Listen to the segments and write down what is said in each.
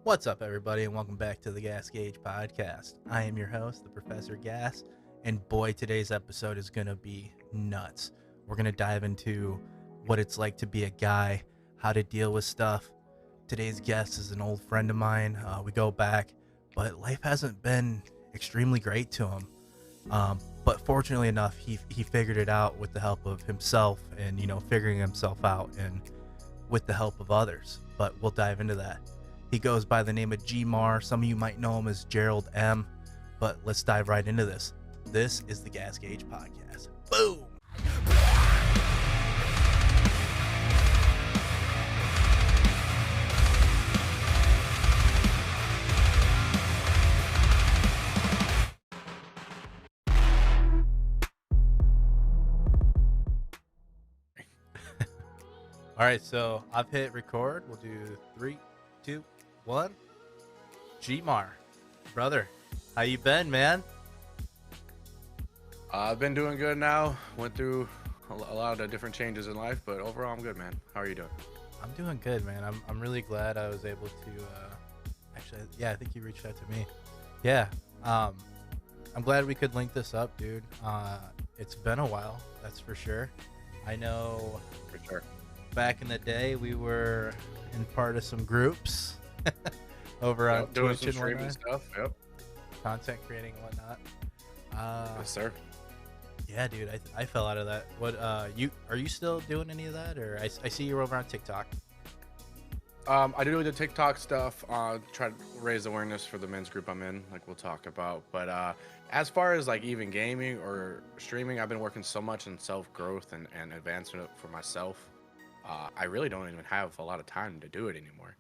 What's up, everybody, and welcome back to the Gas Gauge Podcast. I am your host, the Professor Gas, and boy, today's episode is going to be nuts. We're going to dive into what it's like to be a guy, how to deal with stuff. Today's guest is an old friend of mine. We go back, but life hasn't been extremely great to him. But fortunately enough, he figured it out with the help of himself and, figuring himself out and with the help of others. But we'll dive into that. He goes by the name of GMar. Some of you might know him as Gerald M. But let's dive right into this. This is the Gas Gauge Podcast. Boom! All right, so I've hit record. We'll do 3, 2, 1. GMar, brother, how you been, man? I've been doing good now. Went through a lot of different changes in life, but overall I'm good, man. How are you doing? I'm doing good, man. I'm really glad I was able to. Actually, yeah, I think you reached out to me. Yeah, I'm glad we could link this up, dude. It's been a while, that's for sure. I know. For sure. Back in the day, we were in part of some groups over on doing Twitch some and streaming whatnot, stuff. Yep. content creating and whatnot. Yes, sir. Yeah, dude, I fell out of that. What are you still doing any of that, or I see you're over on TikTok? I do the TikTok stuff. Try to raise awareness for the men's group I'm in, like we'll talk about. But as far as like even gaming or streaming, I've been working so much in self growth and advancement for myself. I really don't even have a lot of time to do it anymore.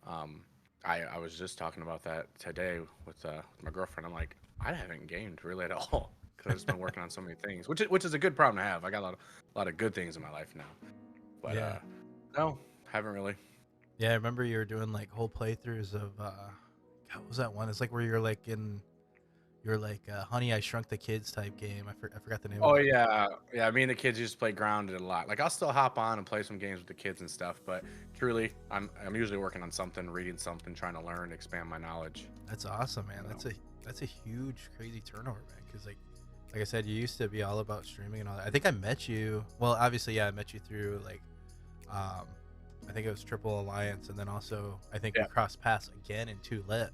I was just talking about that today with my girlfriend. I'm like, I haven't gamed really at all because I've just been working on so many things, which is a good problem to have. I got a lot of good things in my life now, but Yeah. no, haven't really. Yeah, I remember you were doing like whole playthroughs of God, what was that one? It's like where you're like Honey, I Shrunk the Kids type game. I forgot the name Oh of it. yeah. Me and the kids used to play Grounded a lot. Like I'll still hop on and play some games with the kids and stuff, but truly, I'm usually working on something, reading something, trying to learn, expand my knowledge. That's awesome, man. That's a huge, crazy turnover, man. Because like I said, you used to be all about streaming and all that. I think I met you. Well, obviously, yeah, I met you through like, I think it was Triple Alliance, and then also I think we Yeah. crossed paths again in Two Lit.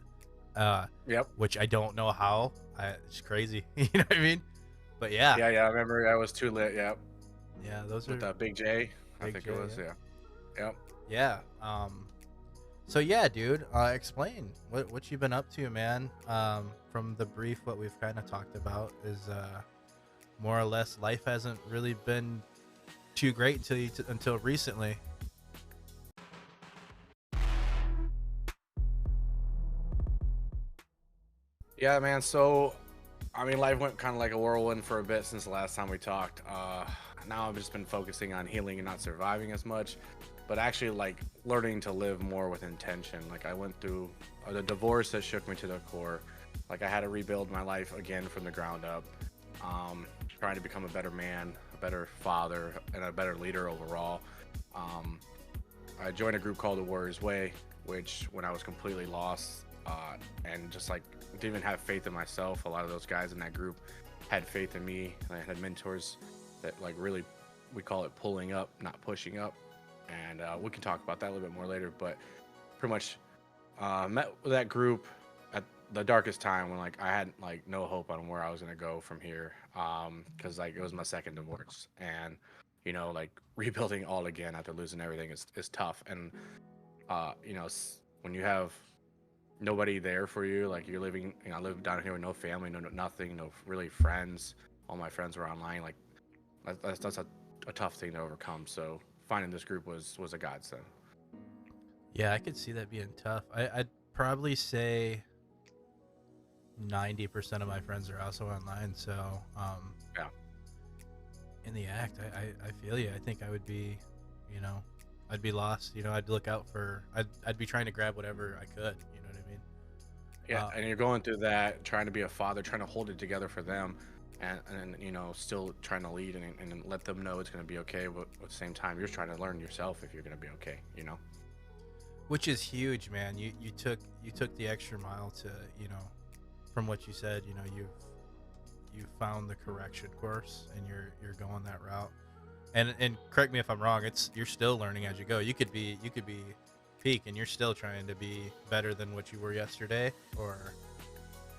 Yep. Which I don't know how. It's crazy. You know what I mean? But yeah, Yeah. I remember I was too lit. Yep. yeah, those With are Big J, I Big think J, it was. yeah. Yeah. Yep. Yeah. So yeah, dude. Explain what you've been up to, man. From the brief, what we've kind of talked about is more or less life hasn't really been too great until recently. Yeah, man. So, I mean, life went kind of like a whirlwind for a bit since the last time we talked. Now I've just been focusing on healing and not surviving as much, but actually like learning to live more with intention. Like I went through the divorce that shook me to the core. Like I had to rebuild my life again from the ground up. Trying to become a better man, a better father, and a better leader overall. Um, I joined a group called The Warrior's Way, which when I was completely lost and just like didn't even have faith in myself, a lot of those guys in that group had faith in me, and I had mentors that like really, we call it pulling up, not pushing up, and we can talk about that a little bit more later. But pretty much met with that group at the darkest time when like I had like no hope on where I was gonna go from here, because like it was my second divorce, and like rebuilding all again after losing everything is tough. And when you have nobody there for you, like you're living, I live down here with no family, no nothing, no really friends. All my friends were online. Like that's a tough thing to overcome. So finding this group was a godsend. Yeah, I could see that being tough. I'd probably say 90% of my friends are also online. So Yeah. in the act, I feel you. I think I would be, I'd be lost. I'd look out for. I'd be trying to grab whatever I could. You know what I mean? Yeah, and you're going through that, trying to be a father, trying to hold it together for them, and still trying to lead and let them know it's going to be okay. But at the same time, you're trying to learn yourself if you're going to be okay. Which is huge, man. You took the extra mile to, you know, from what you said, you know, you found the correction course and you're going that route. And correct me if I'm wrong, it's you're still learning as you go. You could be peak and you're still trying to be better than what you were yesterday, or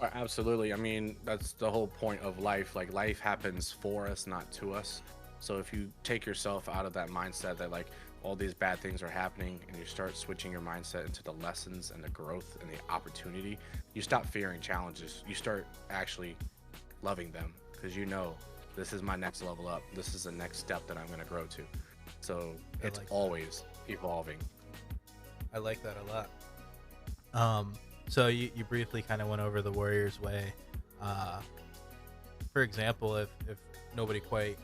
Absolutely. I mean, that's the whole point of life. Like, life happens for us, not to us. So if you take yourself out of that mindset that like all these bad things are happening, and you start switching your mindset into the lessons and the growth and the opportunity, you stop fearing challenges. You start actually loving them, because you know this is my next level up. This is the next step that I'm going to grow to. So I it's like that. always evolving. I like that a lot. So you briefly kind of went over the Warriors way. Uh, for example, if nobody quite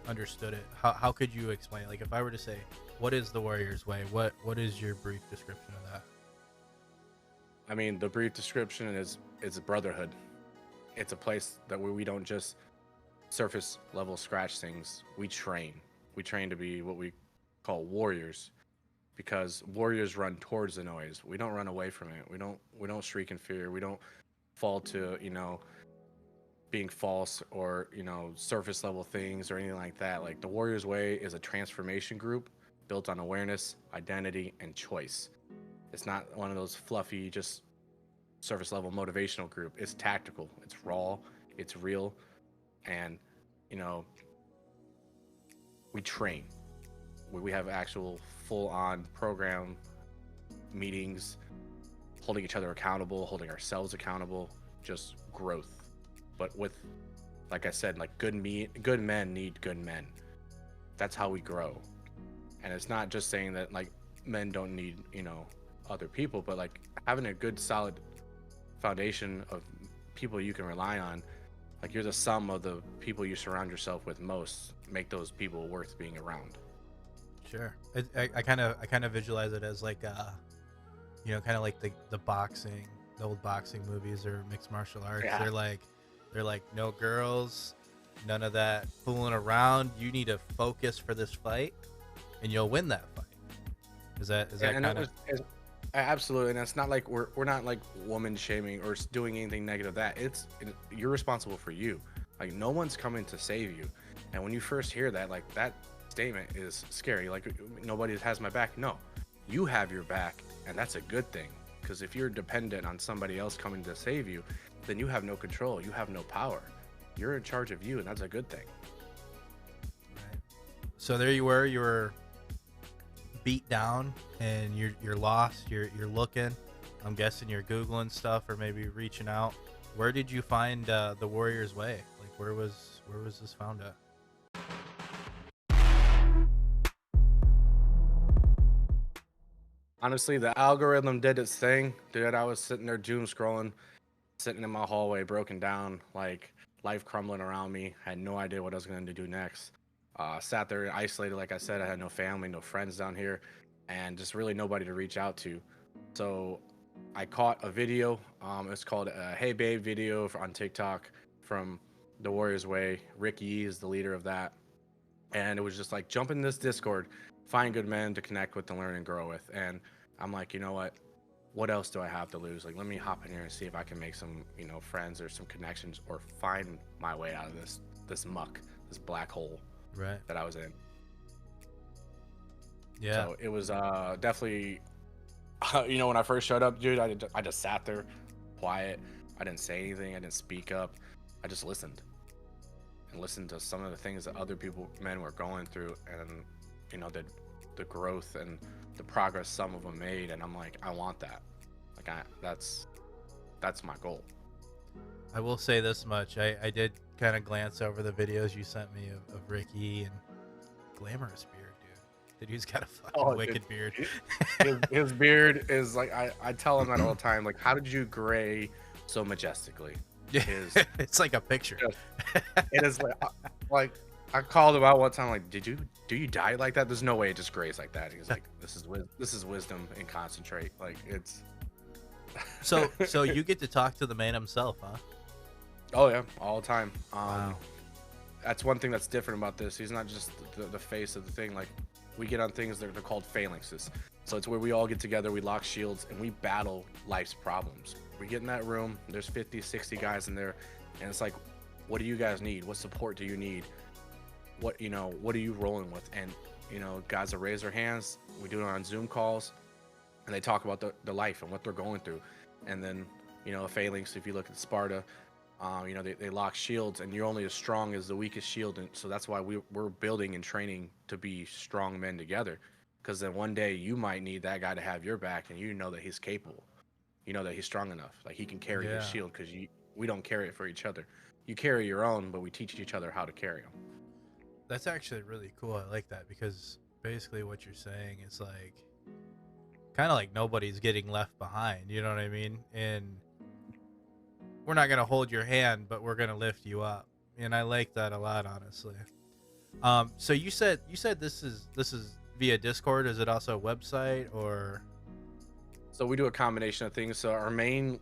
understood it, how could you explain it? Like if I were to say, what is the Warriors way? What is your brief description of that? I mean, the brief description is it's a brotherhood. It's a place that where we don't just surface level scratch things. We train. We train to be what we call warriors, because warriors run towards the noise. We don't run away from it. We don't shriek in fear. We don't fall to, being false or, surface level things or anything like that. Like, the Warriors Way is a transformation group built on awareness, identity, and choice. It's not one of those fluffy, just surface level motivational group. It's tactical, it's raw, it's real, and, you know, we train. We have actual full on program meetings, holding each other accountable, holding ourselves accountable, just growth. But with, like I said, like good men need good men. That's how we grow. And it's not just saying that like men don't need, other people, but like having a good solid foundation of people you can rely on. Like, you're the sum of the people you surround yourself with most, make those people worth being around. Sure. I kind of visualize it as like kind of like the old boxing movies or mixed martial arts. Yeah. They're like no girls, none of that fooling around. You need to focus for this fight, and you'll win that fight. Is that And kind of absolutely, and it's not like we're not like woman shaming or doing anything negative. You're responsible for you. Like, no one's coming to save you. And when you first hear that, like, that statement is scary. Like, nobody has my back. No, you have your back, and that's a good thing. Because if you're dependent on somebody else coming to save you, then you have no control. You have no power. You're in charge of you, and that's a good thing. right? So there you were beat down, and you're lost. You're looking. I'm guessing you're googling stuff or maybe reaching out. Where did you find the Warriors Way? Like where was this found at? Honestly, the algorithm did its thing, dude. I was sitting there doom scrolling, sitting in my hallway, broken down, like life crumbling around me. Had no idea what I was going to do next. Sat there isolated, like I said. I had no family, no friends down here, and just really nobody to reach out to. So I caught a video. It's called a "Hey Babe" video on TikTok from the Warriors Way. Rick Yee is the leader of that, and it was just like, jump in this Discord, find good men to connect with and learn and grow with. And I'm like, you know what else do I have to lose? Like, let me hop in here and see if I can make some, friends or some connections, or find my way out of this muck, this black hole Right. that I was in. Yeah. So it was definitely, when I first showed up, dude, I just sat there, quiet. I didn't say anything. I didn't speak up. I just listened and listened to some of the things that other men were going through, and the growth and the progress some of them made. And I'm like, I want that. Like, that's my goal. I will say this much. I did kind of glance over the videos you sent me of Rick Yee, and glamorous beard, dude. The dude's got a fucking wicked beard. His beard is like, I tell him that all the time. Like, how did you gray so majestically? Yeah, it's like a picture. It is like I called him out one time. Like, do you dye like that? There's no way it just grays like that. He's like, this is wisdom and concentrate. Like, it's. So you get to talk to the man himself, huh? Oh yeah, all the time. Wow. That's one thing that's different about this. He's not just the face of the thing. Like, we get on things that are called phalanxes. So it's where we all get together, we lock shields, and we battle life's problems. We get in that room, there's 50, 60 guys in there, and it's like, what do you guys need? What support do you need? What are you rolling with? And, guys that raise their hands, we do it on Zoom calls, and they talk about the life and what they're going through. And then, a phalanx, if you look at Sparta, they lock shields, and you're only as strong as the weakest shield. And so that's why we're building and training to be strong men together. Because then one day you might need that guy to have your back, and you know that he's capable. You know that he's strong enough. Like, he can carry his shield, because we don't carry it for each other. You carry your own, but we teach each other how to carry them. That's actually really cool. I like that, because basically what you're saying is like kind of like nobody's getting left behind. You know what I mean? And we're not gonna hold your hand, but we're gonna lift you up. And I like that a lot, honestly. So you said this is via Discord. Is it also a website or? So we do a combination of things. So our main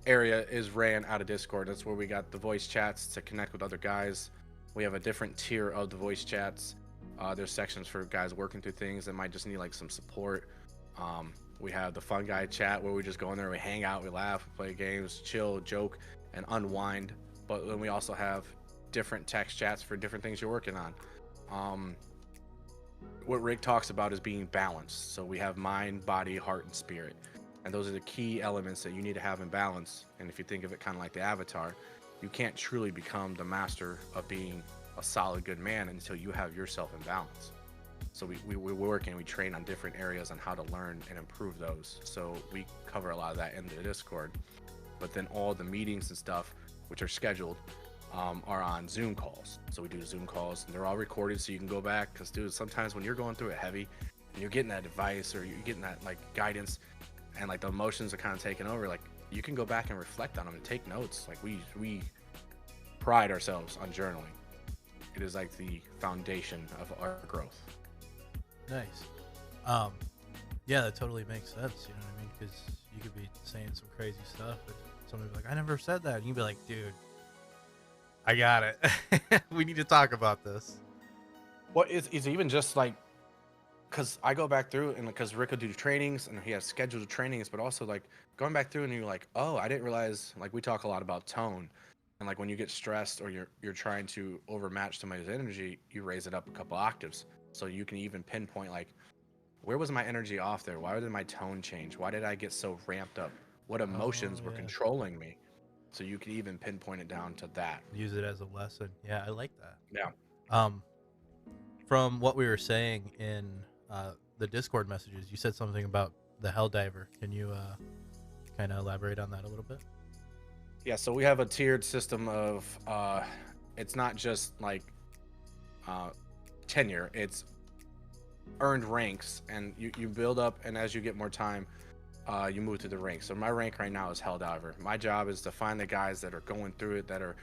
area is ran out of Discord. That's where we got the voice chats to connect with other guys. We have a different tier of the voice chats. There's sections for guys working through things that might just need like some support. We have the fun guy chat where we just go in there, we hang out, we laugh, we play games, chill, joke, and unwind. But then we also have different text chats for different things you're working on. What Rick talks about is being balanced. So we have mind, body, heart, and spirit. And those are the key elements that you need to have in balance. And if you think of it kind of like the Avatar, you can't truly become the master of being a solid, good man until you have yourself in balance. So we work and we train on different areas on how to learn and improve those. So we cover a lot of that in the Discord. But then all the meetings and stuff, which are scheduled, are on Zoom calls. So we do Zoom calls, and they're all recorded, so you can go back. Because, dude, sometimes when you're going through it heavy and you're getting that advice or you're getting that like guidance, and like the emotions are kind of taking over, like you can go back and reflect on them and take notes. Like we pride ourselves on journaling. It is like the foundation of our growth. Nice. Yeah, that totally makes sense. You know what I mean? Because you could be saying some crazy stuff, but somebody be like, "I never said that," and you'd be like, "Dude, I got it. We need to talk about this." Well, it's even just like, because I go back through, and because Rick will do trainings and he has scheduled trainings, but also like going back through and you're like, oh, I didn't realize, like we talk a lot about tone, and like when you get stressed or you're trying to overmatch somebody's energy, you raise it up a couple octaves, so you can even pinpoint like, where was my energy off there? Why did my tone change? Why did I get so ramped up? What emotions were controlling me? So you can even pinpoint it down to that. Use it as a lesson. Yeah, I like that. Yeah. From what we were saying in the Discord messages, you said something about the Helldiver. Can you kind of elaborate on that a little bit? Yeah, so we have a tiered system of, it's not just like tenure, it's earned ranks, and you build up, and as you get more time, you move through the ranks. So my rank right now is Helldiver. My job is to find the guys that are going through it, that are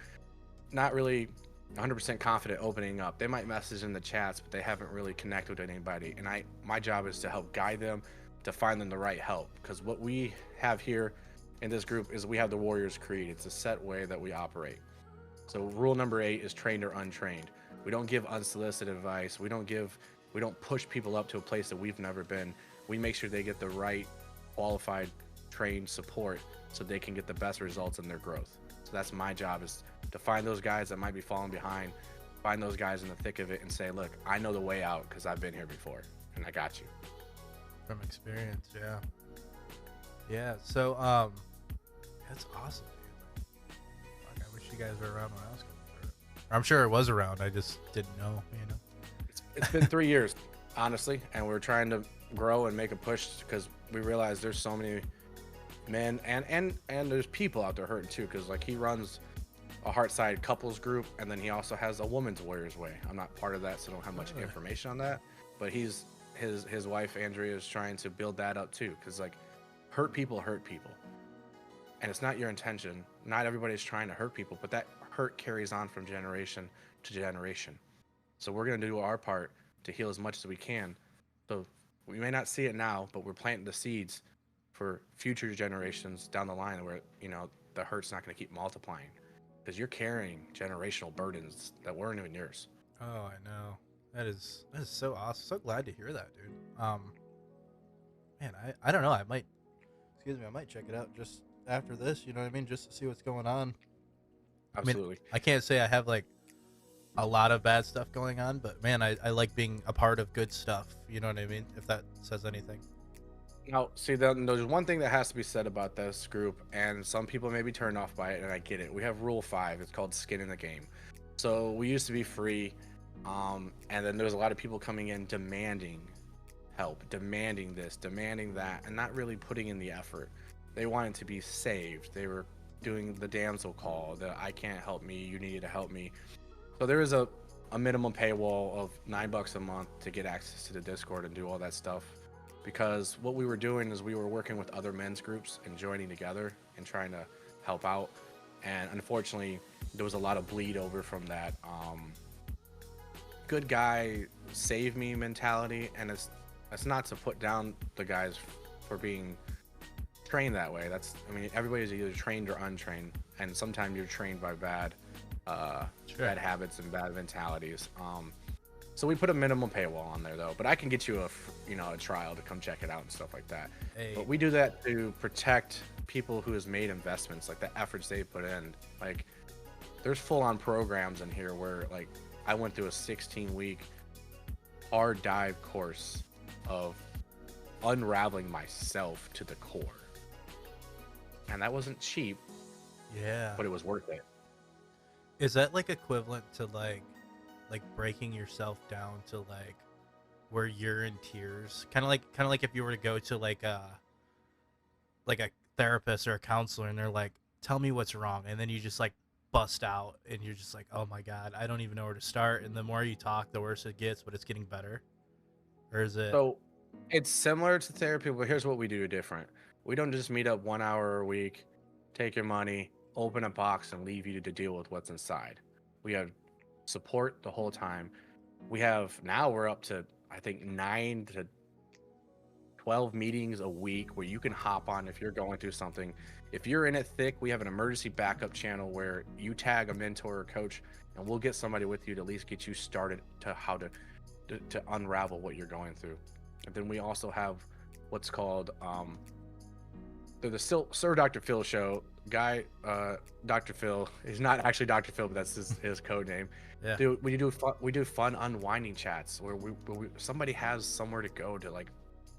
not really 100% confident opening up. They might message in the chats, but they haven't really connected with anybody. And my job is to help guide them, to find them the right help. Because what we have here in this group is we have the Warriors Creed. It's a set way that we operate. So rule number 8 is trained or untrained. We don't give unsolicited advice. We don't push people up to a place that we've never been. We make sure they get the right qualified, trained support so they can get the best results in their growth. So that's my job, is to find those guys that might be falling behind, find those guys in the thick of it, and say, look, I know the way out because I've been here before, and I got you. From experience, yeah. Yeah, so that's awesome, dude. Like, I wish you guys were around when I was going through it. I'm sure it was around, I just didn't know, you know. It's been 3 years, honestly, and we're trying to grow and make a push because we realize there's so many men and there's people out there hurting too, because like he runs a heart-side couples group, and then he also has a woman's Warriors Way. I'm not part of that, so I don't have much information on that, but his wife Andrea is trying to build that up too, because like hurt people, and it's not your intention. Not everybody's trying to hurt people, but that hurt carries on from generation to generation. So we're going to do our part to heal as much as we can. So we may not see it now, but we're planting the seeds for future generations down the line where, you know, the hurt's not going to keep multiplying, because you're carrying generational burdens that weren't even yours. Oh, I know. That is so awesome. So glad to hear that, dude. Man, I don't know. I might, excuse me, I might check it out just after this. You know what I mean? Just to see what's going on. I mean, Absolutely. I can't say I have like a lot of bad stuff going on, but man, I like being a part of good stuff. You know what I mean? If that says anything. Now, see, then there's one thing that has to be said about this group, and some people may be turned off by it, and I get it. We have Rule 5. It's called skin in the game. So we used to be free, and then there was a lot of people coming in demanding help, demanding this, demanding that, and not really putting in the effort. They wanted to be saved. They were doing the damsel call, the I can't help me, you need to help me. So there is a minimum paywall of $9 a month to get access to the Discord and do all that stuff. Because what we were doing is we were working with other men's groups and joining together and trying to help out. And unfortunately, there was a lot of bleed over from that good guy save me mentality. And it's not to put down the guys for being trained that way. I mean, everybody's either trained or untrained, and sometimes you're trained by bad bad habits and bad mentalities. So we put a minimum paywall on there though, but I can get you a trial to come check it out and stuff like that. Hey. But we do that to protect people who has made investments, like the efforts they put in. Like there's full-on programs in here where like I went through a 16-week hard dive course of unraveling myself to the core. And that wasn't cheap. Yeah. But it was worth it. Is that like equivalent to like breaking yourself down to like where you're in tears? Kind of like if you were to go to like a therapist or a counselor and they're like, "Tell me what's wrong." And then you just like bust out and you're just like, "Oh my god, I don't even know where to start." And the more you talk, the worse it gets, but it's getting better. Or is it? So it's similar to therapy, but here's what we do different. We don't just meet up 1 hour a week, take your money, open a box, and leave you to deal with what's inside. We have support the whole time. We're up to, I think, 9 to 12 meetings a week where you can hop on if you're going through something. If you're in it thick, we have an emergency backup channel where you tag a mentor or coach, and we'll get somebody with you to at least get you started to how to unravel what you're going through. And then we also have what's called the Sir Dr. Phil show. Guy, Dr. Phil is not actually Dr. Phil, but that's his code name. Yeah. Dude, we do fun unwinding chats where somebody has somewhere to go to like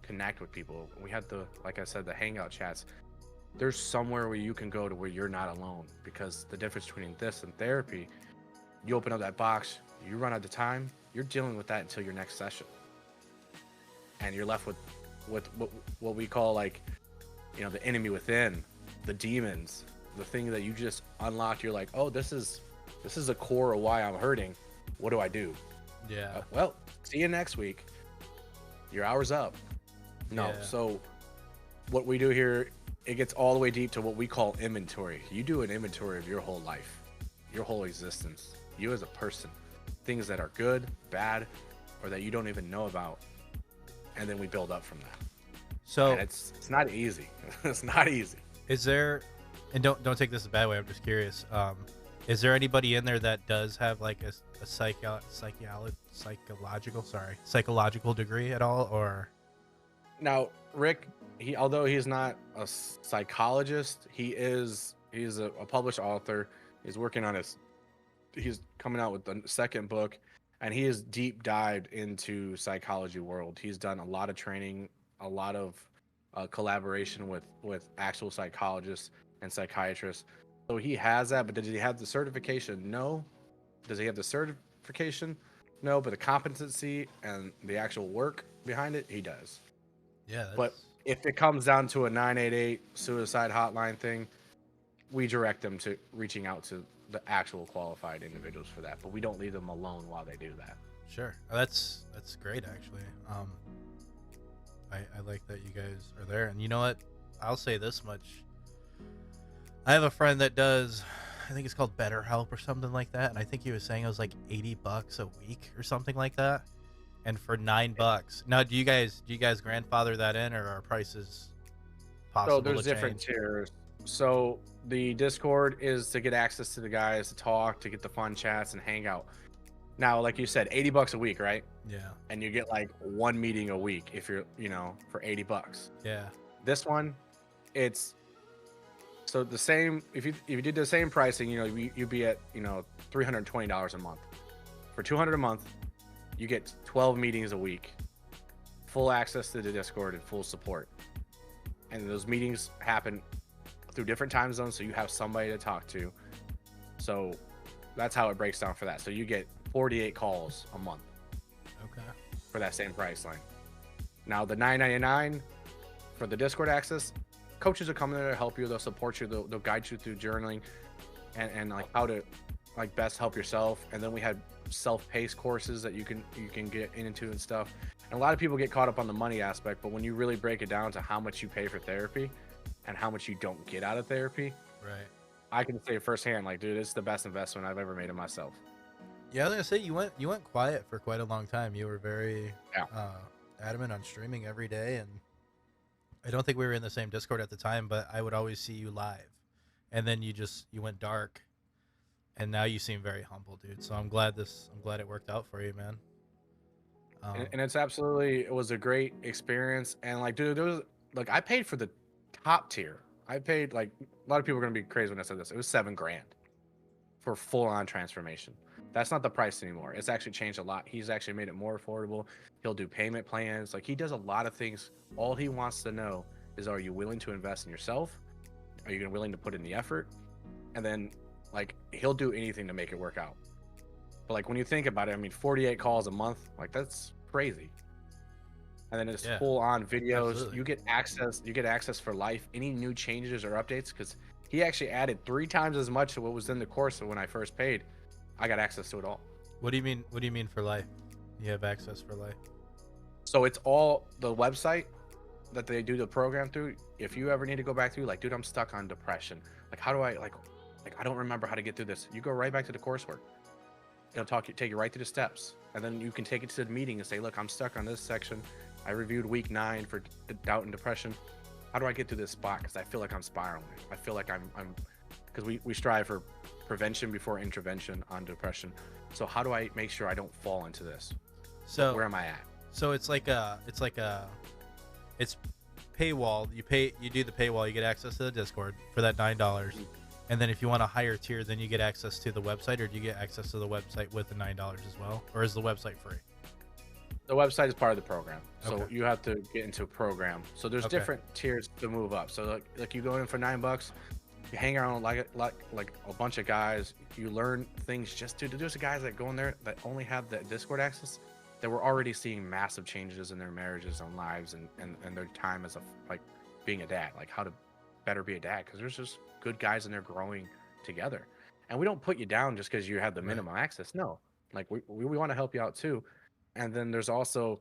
connect with people. We had like I said, the hangout chats. There's somewhere where you can go to where you're not alone, because the difference between this and therapy, you open up that box, you run out of time, you're dealing with that until your next session, and you're left with what we call like, the enemy within, the demons, the thing that you just unlocked. You're like, oh, this is a core of why I'm hurting. What do I do? Yeah. Well, see you next week. Your hour's up. No. Yeah. So what we do here, it gets all the way deep to what we call inventory. You do an inventory of your whole life, your whole existence, you as a person, things that are good, bad, or that you don't even know about. And then we build up from that. So and it's not easy. It's not easy. Is there, and don't take this a bad way, I'm just curious, is there anybody in there that does have like a psychological degree at all? Or now Rick, although he's not a psychologist, he's a published author. He's coming out with the second book, and he is deep dived into psychology world. He's done a lot of training, a lot of collaboration with actual psychologists and psychiatrists. So he has that, but does he have the certification? No. Does he have the certification? No, but the competency and the actual work behind it, he does. Yeah. But if it comes down to a 988 suicide hotline thing, we direct them to reaching out to the actual qualified individuals for that. But we don't leave them alone while they do that. Sure. That's great, actually. I like that you guys are there. And you know what? I'll say this much. I have a friend that does, I think it's called BetterHelp or something like that. And I think he was saying it was like $80 a week or something like that. And for $9. Now, do you guys grandfather that in, or are prices possible? So there's different tiers. So the Discord is to get access to the guys, to talk, to get the fun chats and hang out. Now, like you said, 80 bucks a week, right? Yeah. And you get like one meeting a week if you're, you know, for 80 bucks. Yeah. This one, it's so the same. If you did the same pricing, you know, you'd be at, you know, $320 a month. For 200 a month, you get 12 meetings a week, full access to the Discord and full support. And those meetings happen through different time zones, so you have somebody to talk to. So that's how it breaks down for that. So you get 48 calls a month. Okay. For that same price line. Now the $9.99 for the Discord access, coaches will come there to help you. They'll support you. They'll guide you through journaling and like how to like best help yourself. And then we had self-paced courses that you can get into and stuff. And a lot of people get caught up on the money aspect, but when you really break it down to how much you pay for therapy and how much you don't get out of therapy, Right. I can say firsthand, like, dude, it's the best investment I've ever made in myself. Yeah, I was gonna say you went quiet for quite a long time. You were very Yeah. adamant on streaming every day, and I don't think we were in the same Discord at the time, but I would always see you live, and then you went dark, and now you seem very humble, dude. So I'm glad it worked out for you, man. And it's absolutely, it was a great experience. And like, dude, there was like, I paid for the top tier. I paid like, a lot of people are gonna be crazy when I said this. It was $7,000 for full on transformation. That's not the price anymore. It's actually changed a lot. He's actually made it more affordable. He'll do payment plans. Like, he does a lot of things. All he wants to know is, are you willing to invest in yourself? Are you willing to put in the effort? And then like, he'll do anything to make it work out. But like, when you think about it, I mean, 48 calls a month, like, that's crazy. And then it's full on videos. Absolutely. You get access for life. Any new changes or updates, because he actually added 3 times as much to what was in the course when I first paid. I got access to it all. What do you mean? What do you mean for life? You have access for life. So it's all the website that they do the program through. If you ever need to go back through, like, dude, I'm stuck on depression. Like, how do I like I don't remember how to get through this. You go right back to the coursework. It'll take you right through the steps, and then you can take it to the meeting and say, look, I'm stuck on this section. I reviewed week 9 for doubt and depression. How do I get through this spot? Because I feel like I'm spiraling. I feel like I'm because we strive for prevention before intervention on depression. So how do I make sure I don't fall into this? So where am I at? So it's paywall. You do the paywall. You get access to the Discord for that $9, and then if you want a higher tier, then you get access to the website, or do you get access to the website with the $9 as well, or is the website free? The website is part of the program, so Okay. you have to get into a program. So there's different tiers to move up. So like you go in for $9, you hang around like a bunch of guys. You learn things. Just there's guys that go in there that only have the Discord access, that were already seeing massive changes in their marriages and lives and their time as being a dad, like how to better be a dad, because there's just good guys and they're growing together. And we don't put you down just because you have the minimum access. No, like we want to help you out too. And then there's also,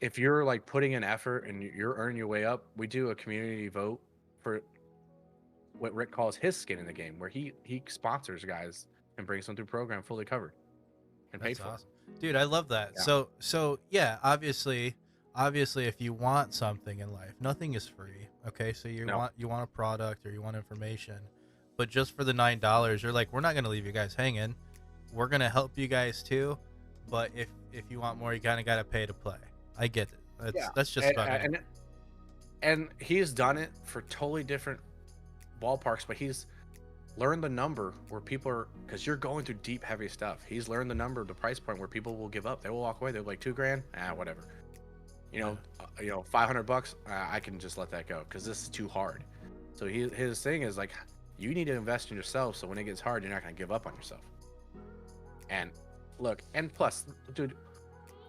if you're like putting in effort and you're earning your way up, we do a community vote for what Rick calls his skin in the game, where he sponsors guys and brings them through program fully covered and paid for. Awesome. Dude, I love that. Yeah. So yeah, obviously if you want something in life, nothing is free. Okay, so you want a product or you want information, but just for the $9, you're like, we're not gonna leave you guys hanging. We're gonna help you guys too, but if you want more, you kind of gotta pay to play. I get it. That's just about it. And he's done it for totally different ballparks, but he's learned the number where people are, because you're going through deep, heavy stuff. He's learned the number, the price point where people will give up. They will walk away. They're like, $2,000, whatever. You know, $500. I can just let that go because this is too hard. So his thing is like, you need to invest in yourself, so when it gets hard, you're not gonna give up on yourself. And look, and plus, dude,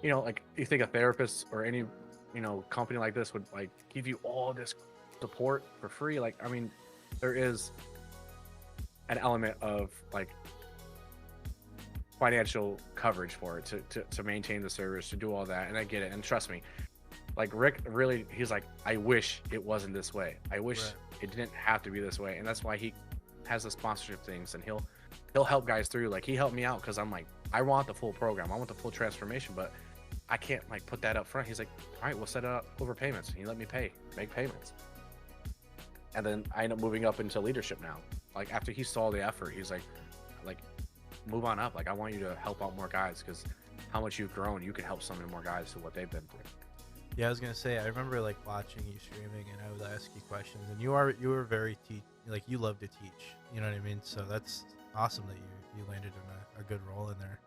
like, you think a therapist or any, company like this would like give you all this support for free? Like, I mean, there is an element of like financial coverage for it to maintain the service, to do all that. And I get it. And trust me, like, Rick really, he's like, I wish it wasn't this way. I wish it didn't have to be this way. And that's why he has the sponsorship things, and he'll help guys through. Like, he helped me out because I'm like, I want the full program. I want the full transformation, but I can't like put that up front. He's like, all right, we'll set it up over payments. And he let me make payments. And then I end up moving up into leadership now. Like, after he saw the effort, he's like, move on up. Like, I want you to help out more guys, because how much you've grown, you can help so many more guys to what they've been through. Yeah, I was gonna say, I remember like watching you streaming, and I would ask you questions, and you were very like you love to teach. You know what I mean? So that's awesome that you landed in a good role in there.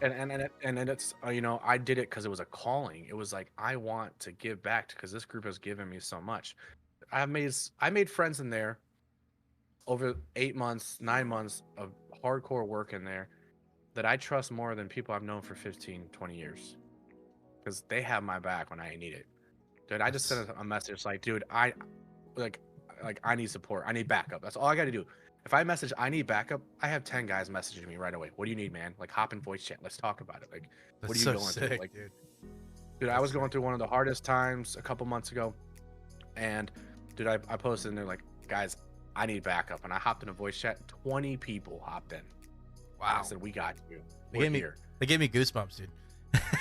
And it's you know, I did it because it was a calling. It was like, I want to give back because this group has given me so much. I made friends in there over 8 months, 9 months of hardcore work in there that I trust more than people I've known for 15, 20 years, because they have my back when I need it. Dude, I just That's sent a message like, dude, like I need support. I need backup. That's all I got to do. If I message I need backup, I have 10 guys messaging me right away. What do you need, man? Like, hop in voice chat. Let's talk about it. Like, what are you so going through? sick, Like, dude. dude, I That's was going sick. through one of the hardest times a couple months ago, and dude, I posted and they're like, guys, I need backup. And I hopped in a voice chat. 20 people hopped in. I Wow. said, we got you. They We're gave me here. they gave me goosebumps, dude.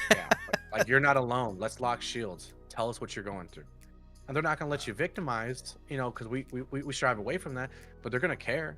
Yeah. Like, you're not alone. Let's lock shields. Tell us what you're going through. And they're not going to let you victimized, you know, because we strive away from that, but they're going to care.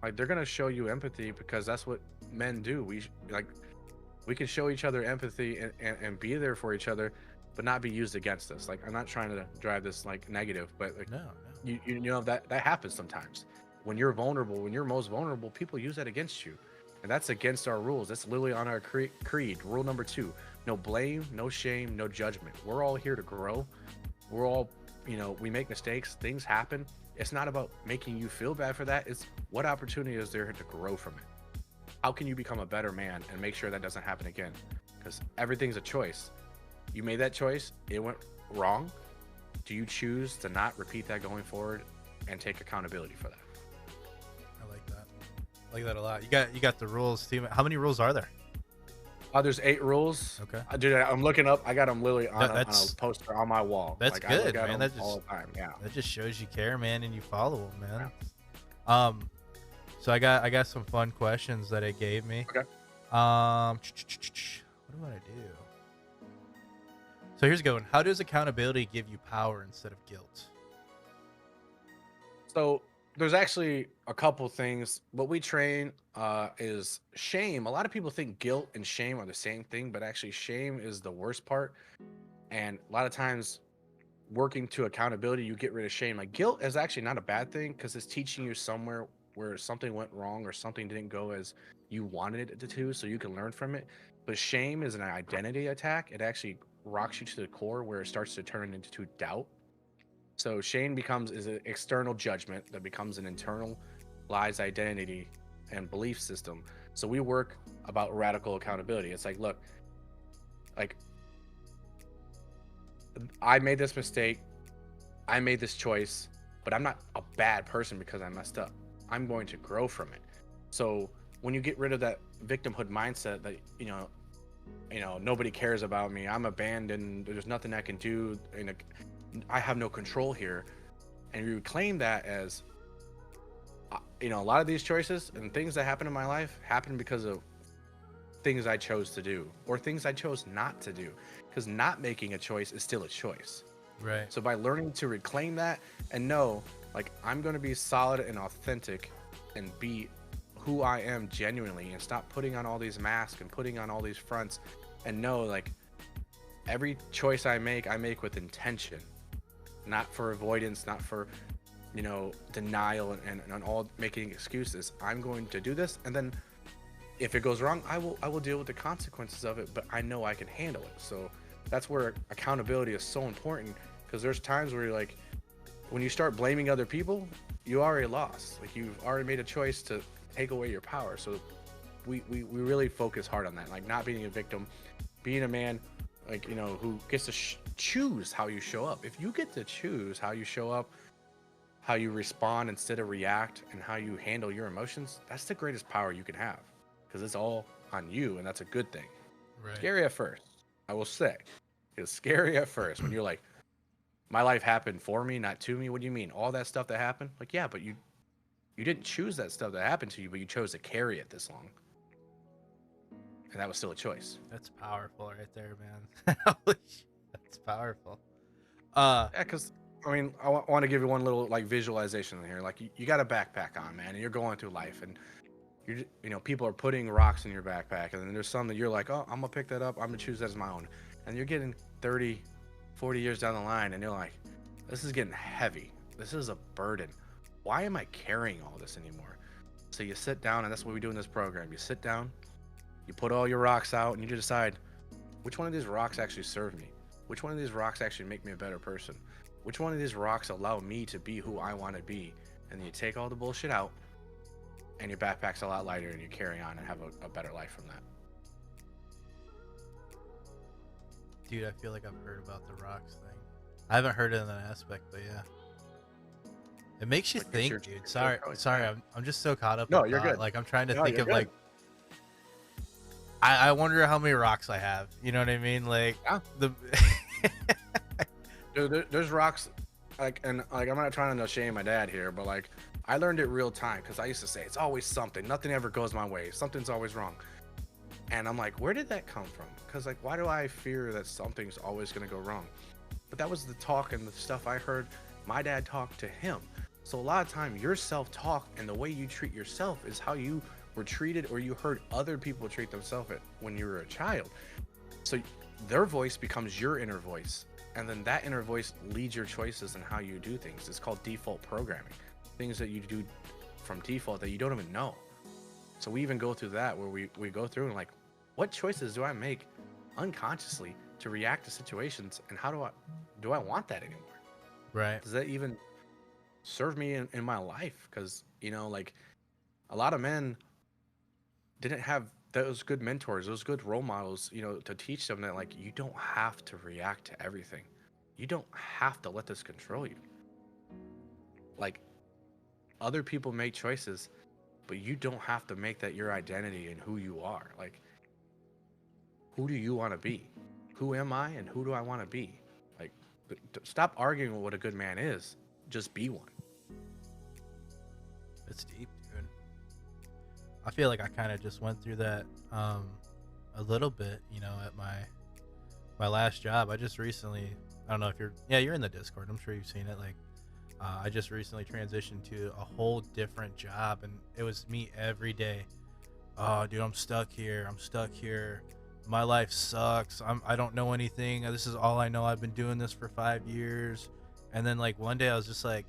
Like, they're going to show you empathy, because that's what men do. We can show each other empathy and be there for each other, but not be used against us. Like, I'm not trying to drive this like negative, but like, No, no. you know that happens sometimes. When you're vulnerable, when you're most vulnerable, people use that against you, and that's against our rules. That's literally on our creed. Rule number 2: no blame, no shame, no judgment. We're all here to grow. We're all, you know, we make mistakes. Things happen. It's not about making you feel bad for that. It's what opportunity is there to grow from it. How can you become a better man and make sure that doesn't happen again? Because everything's a choice. You made that choice. It went wrong. Do you choose to not repeat that going forward and take accountability for that? I like that. I like that a lot. You got the rules too. How many rules are there? There's 8 rules. Okay. Dude, I'm looking up. I got them literally on a That's poster on my wall. that's Like, I good, look at man. them all the time. Yeah. That just shows you care, man, and you follow them, man. Yeah. So I got some fun questions that it gave me. Okay. What do I do? So here's a good one. How does accountability give you power instead of guilt? So there's actually a couple things. What we train is shame. A lot of people think guilt and shame are the same thing, but actually shame is the worst part. And a lot of times, working to accountability, you get rid of shame. Like, guilt is actually not a bad thing, because it's teaching you somewhere where something went wrong or something didn't go as you wanted it to, so you can learn from it. But shame is an identity attack. It actually rocks you to the core, where it starts to turn into doubt. So shame is an external judgment that becomes an internal lies identity and belief system. So we work about radical accountability. It's like, look, like, I made this mistake, I made this choice, but I'm not a bad person because I messed up. I'm going to grow from it. So when you get rid of that victimhood mindset that, nobody cares about me, I'm abandoned, there's nothing I can do, and I have no control here, and you claim that as, a lot of these choices and things that happen in my life happen because of things I chose to do or things I chose not to do, because not making a choice is still a choice. Right. So by learning to reclaim that and know, like, I'm going to be solid and authentic and be who I am genuinely, and stop putting on all these masks and putting on all these fronts, and know, like, every choice I make with intention, not for avoidance, not for, denial and all making excuses. I'm going to do this, and then if it goes wrong, I will deal with the consequences of it, but I know I can handle it. So that's where accountability is so important, because there's times where you're like, when you start blaming other people, you already lost. Like, you've already made a choice to take away your power. So we really focus hard on that, like, not being a victim, being a man, like, who gets to choose how you show up. If you get to choose how you show up, how you respond instead of react, and how you handle your emotions, that's the greatest power you can have, because it's all on you, and that's a good thing. Right. Scary at first, I will say. It's scary at first when you're like, my life happened for me, not to me. What do you mean? All that stuff that happened? Like, yeah, but you didn't choose that stuff that happened to you, but you chose to carry it this long. And that was still a choice. That's powerful right there, man. Holy shit, that's powerful. Yeah, because, I want to give you one little, like, visualization here. Like, you got a backpack on, man, and you're going through life, and people are putting rocks in your backpack, and then there's some that you're like, oh, I'm gonna pick that up, I'm gonna choose that as my own, and you're getting 30, 40 years down the line, and you're like, this is getting heavy, this is a burden, why am I carrying all this anymore? So you sit down, and that's what we do in this program. You sit down, you put all your rocks out, and you decide, which one of these rocks actually serve me, which one of these rocks actually make me a better person, which one of these rocks allow me to be who I want to be. And then you take all the bullshit out, and your backpack's a lot lighter, and you carry on and have a better life from that. Dude, I feel like I've heard about the rocks thing. I haven't heard it in that aspect, but yeah. It makes you Like, think, dude. Sorry, I'm just so caught up No, in you're thought. good. Like, I'm trying to No, think you're of good. like, I wonder how many rocks I have. You know what I mean? Like Yeah. the Dude, there's rocks, I'm not trying to shame my dad here, but like, I learned it real time, because I used to say, it's always something, nothing ever goes my way, something's always wrong. And I'm like, where did that come from? Because like, why do I fear that something's always going to go wrong? But that was the talk and the stuff I heard my dad talk to him. So a lot of time, your self-talk and the way you treat yourself is how you were treated, or you heard other people treat themselves when you were a child. So their voice becomes your inner voice, and then that inner voice leads your choices and how you do things. It's called default programming, things that you do from default that you don't even know. So we even go through that, where we go through and like, what choices do I make unconsciously to react to situations, and how do I want that anymore? right. Does that even serve me in my life? Because like, a lot of men didn't have those good mentors, those good role models, to teach them that like, you don't have to react to everything, you don't have to let this control you. Like, other people make choices, but you don't have to make that your identity and who you are. Like, who do you want to be? Who am I, and who do I want to be? Like, stop arguing with what a good man is. Just be one. It's deep, dude. I feel like I kind of just went through that a little bit, at my last job. I just recently, I don't know if you're in the Discord. I'm sure you've seen it. Like, I just recently transitioned to a whole different job, and it was me every day. Oh, dude, I'm stuck here. My life sucks. I don't know anything. This is all I know. I've been doing this for 5 years. And then like one day I was just like,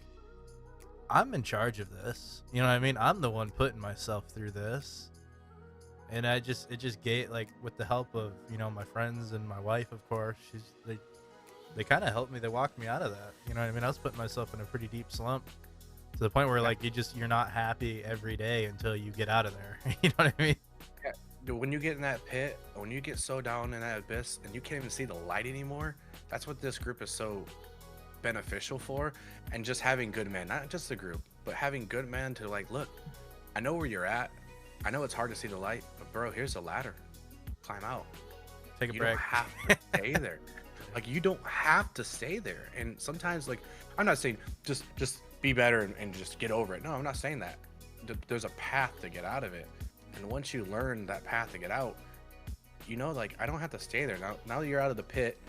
I'm in charge of this. You know what I mean? I'm the one putting myself through this. And it just gave, like, with the help of, my friends and my wife, of course, they kind of helped me. They walked me out of that. You know what I mean? I was putting myself in a pretty deep slump, to the point where like you're not happy every day until you get out of there. You know what I mean? Yeah. Dude, when you get in that pit, when you get so down in that abyss and you can't even see the light anymore, that's what this group is so beneficial for. And just having good men, not just the group, but having good men to like, look, I know where you're at. I know it's hard to see the light, but bro, here's a ladder. Climb out. Take a You break. don't have to stay there. Like, you don't have to stay there. And sometimes, like, I'm not saying just be better and just get over it. No, I'm not saying that. There's a path to get out of it. And once you learn that path to get out, like, I don't have to stay there. Now that you're out of the pit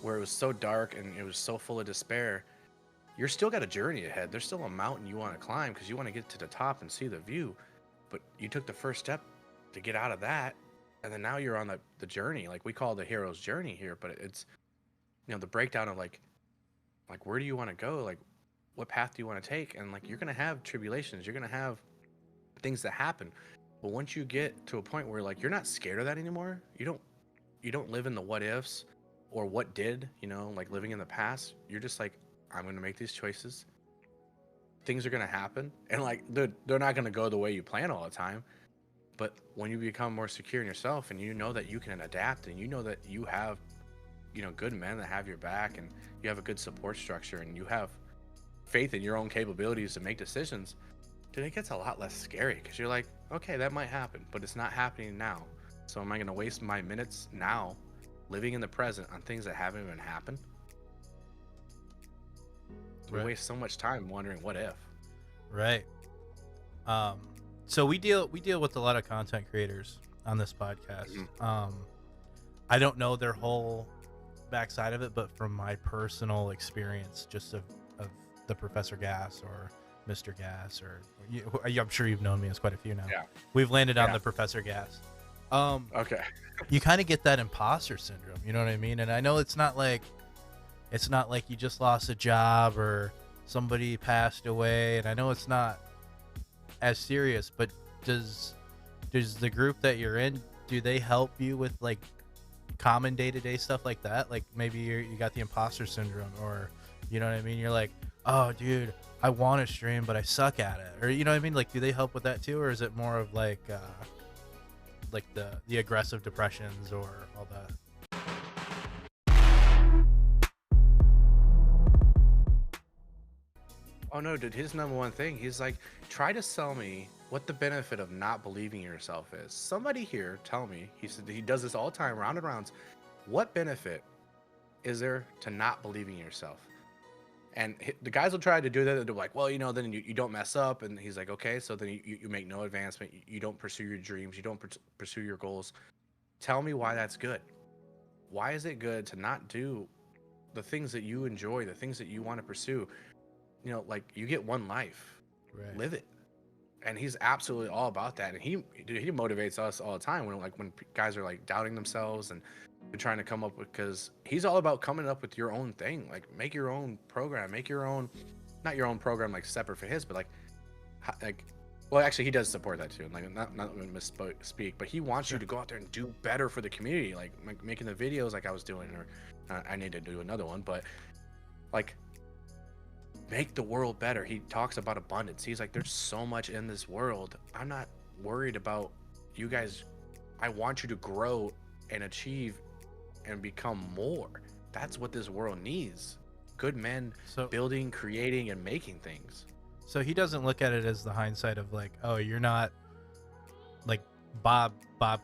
where it was so dark and it was so full of despair, you're still got a journey ahead. There's still a mountain you want to climb, because you want to get to the top and see the view. But you took the first step to get out of that, and then now you're on the journey. Like, we call it the hero's journey here, but it's the breakdown of like where do you want to go, like what path do you want to take. And like, you're gonna have tribulations, you're gonna have things that happen, but once you get to a point where like, you're not scared of that anymore, you don't live in the what ifs or what did, like living in the past. You're just like, I'm gonna make these choices, things are gonna happen, and like, they're not gonna go the way you plan all the time. But when you become more secure in yourself, and you know that you can adapt, and you know that you have good men that have your back, and you have a good support structure, and you have faith in your own capabilities to make decisions, dude, it gets a lot less scary, because you're like, okay, that might happen, but it's not happening now. So am I going to waste my minutes now living in the present on things that haven't even happened? We waste so much time wondering what if. Right. So we deal with a lot of content creators on this podcast. Mm-hmm. I don't know their whole backside of it, but from my personal experience, just of the Professor Gas or Mr. Gas, or I'm sure you've known me as quite a few now. Yeah. We've landed on Yeah. the Professor Gas. Okay. You kind of get that imposter syndrome, you know what I mean? And I know it's not like you just lost a job or somebody passed away, and I know it's not as serious, but does the group that you're in, do they help you with like common day-to-day stuff like that? Like maybe you got the imposter syndrome, or you know what I mean, you're like, oh dude, I want to stream but I suck at it, or you know what I mean, like do they help with that too, or is it more of like the aggressive depressions or all that? Oh no, dude, his number one thing, he's like, try to sell me what the benefit of not believing in yourself is. Somebody here tell me, he said he does this all the time, round and rounds. What benefit is there to not believing in yourself? And the guys will try to do that. They're like, well, then you don't mess up. And he's like, okay, so then you make no advancement. You don't pursue your dreams. You don't pursue your goals. Tell me why that's good. Why is it good to not do the things that you enjoy, the things that you want to pursue? Like you get one life, Right. live it. And he's absolutely all about that. And he motivates us all the time when guys are like doubting themselves and they're trying to come up with, because he's all about coming up with your own thing. Like make your own program, make your own, not your own program like separate for his, but well, actually he does support that too. Like not misspeak, but he wants you to go out there and do better for the community, like making the videos like I was doing, or I need to do another one, but like make the world better. He talks about abundance. He's like, there's so much in this world. I'm not worried about you guys. I want you to grow and achieve and become more. That's what this world needs. Good men building, creating, and making things. So he doesn't look at it as the hindsight of like, oh, you're not like Bob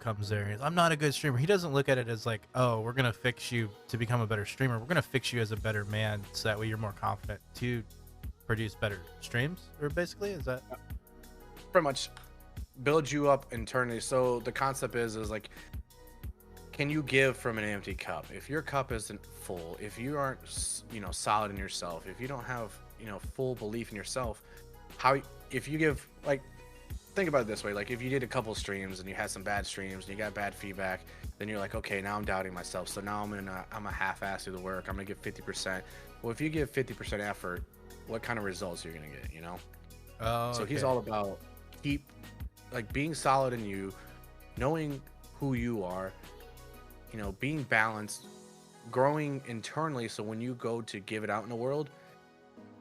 comes there and I'm not a good streamer. He doesn't look at it as like, oh, we're gonna fix you to become a better streamer. We're gonna fix you as a better man, so that way you're more confident to produce better streams. Or basically, is that pretty much build you up internally? So the concept is like, can you give from an empty cup? If your cup isn't full, if you aren't solid in yourself, if you don't have full belief in yourself, if you give, like, think about it this way, like if you did a couple streams and you had some bad streams and you got bad feedback, then you're like, okay, now I'm doubting myself, so now I'm a half-ass do the work, I'm gonna give 50%. Well, if you give 50% effort, what kind of results you're gonna get, So okay. He's all about being solid in you, knowing who you are, being balanced, growing internally, so when you go to give it out in the world,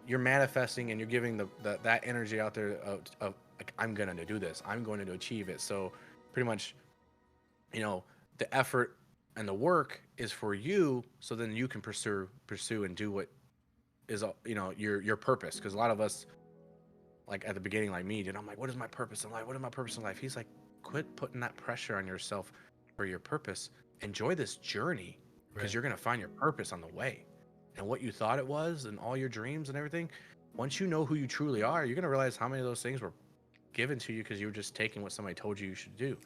you're manifesting and you're giving that energy out there of like, I'm gonna do this, I'm going to achieve it. So pretty much, the effort and the work is for you, so then you can pursue and do what is your purpose. Because a lot of us, like at the beginning, like me, dude, I'm like, what is my purpose in life? What is my purpose in life? He's like, quit putting that pressure on yourself for your purpose. Enjoy this journey, because you're gonna find your purpose on the way. And what you thought it was and all your dreams and everything, once you know who you truly are, you're gonna realize how many of those things were given to you because you were just taking what somebody told you should do.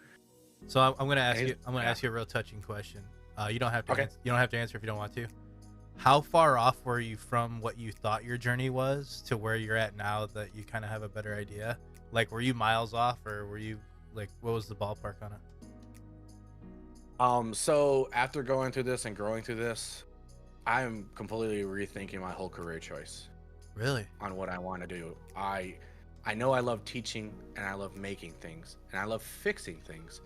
So I'm gonna ask you. I'm gonna ask you a real touching question. You don't have to. You don't have to answer if you don't want to. How far off were you from what you thought your journey was to where you're at now that you kind of have a better idea? Like, were you miles off, or were you like, what was the ballpark on it? So after going through this and growing through this, I am completely rethinking my whole career choice. Really? On what I want to do. I know I love teaching and I love making things and I love fixing things,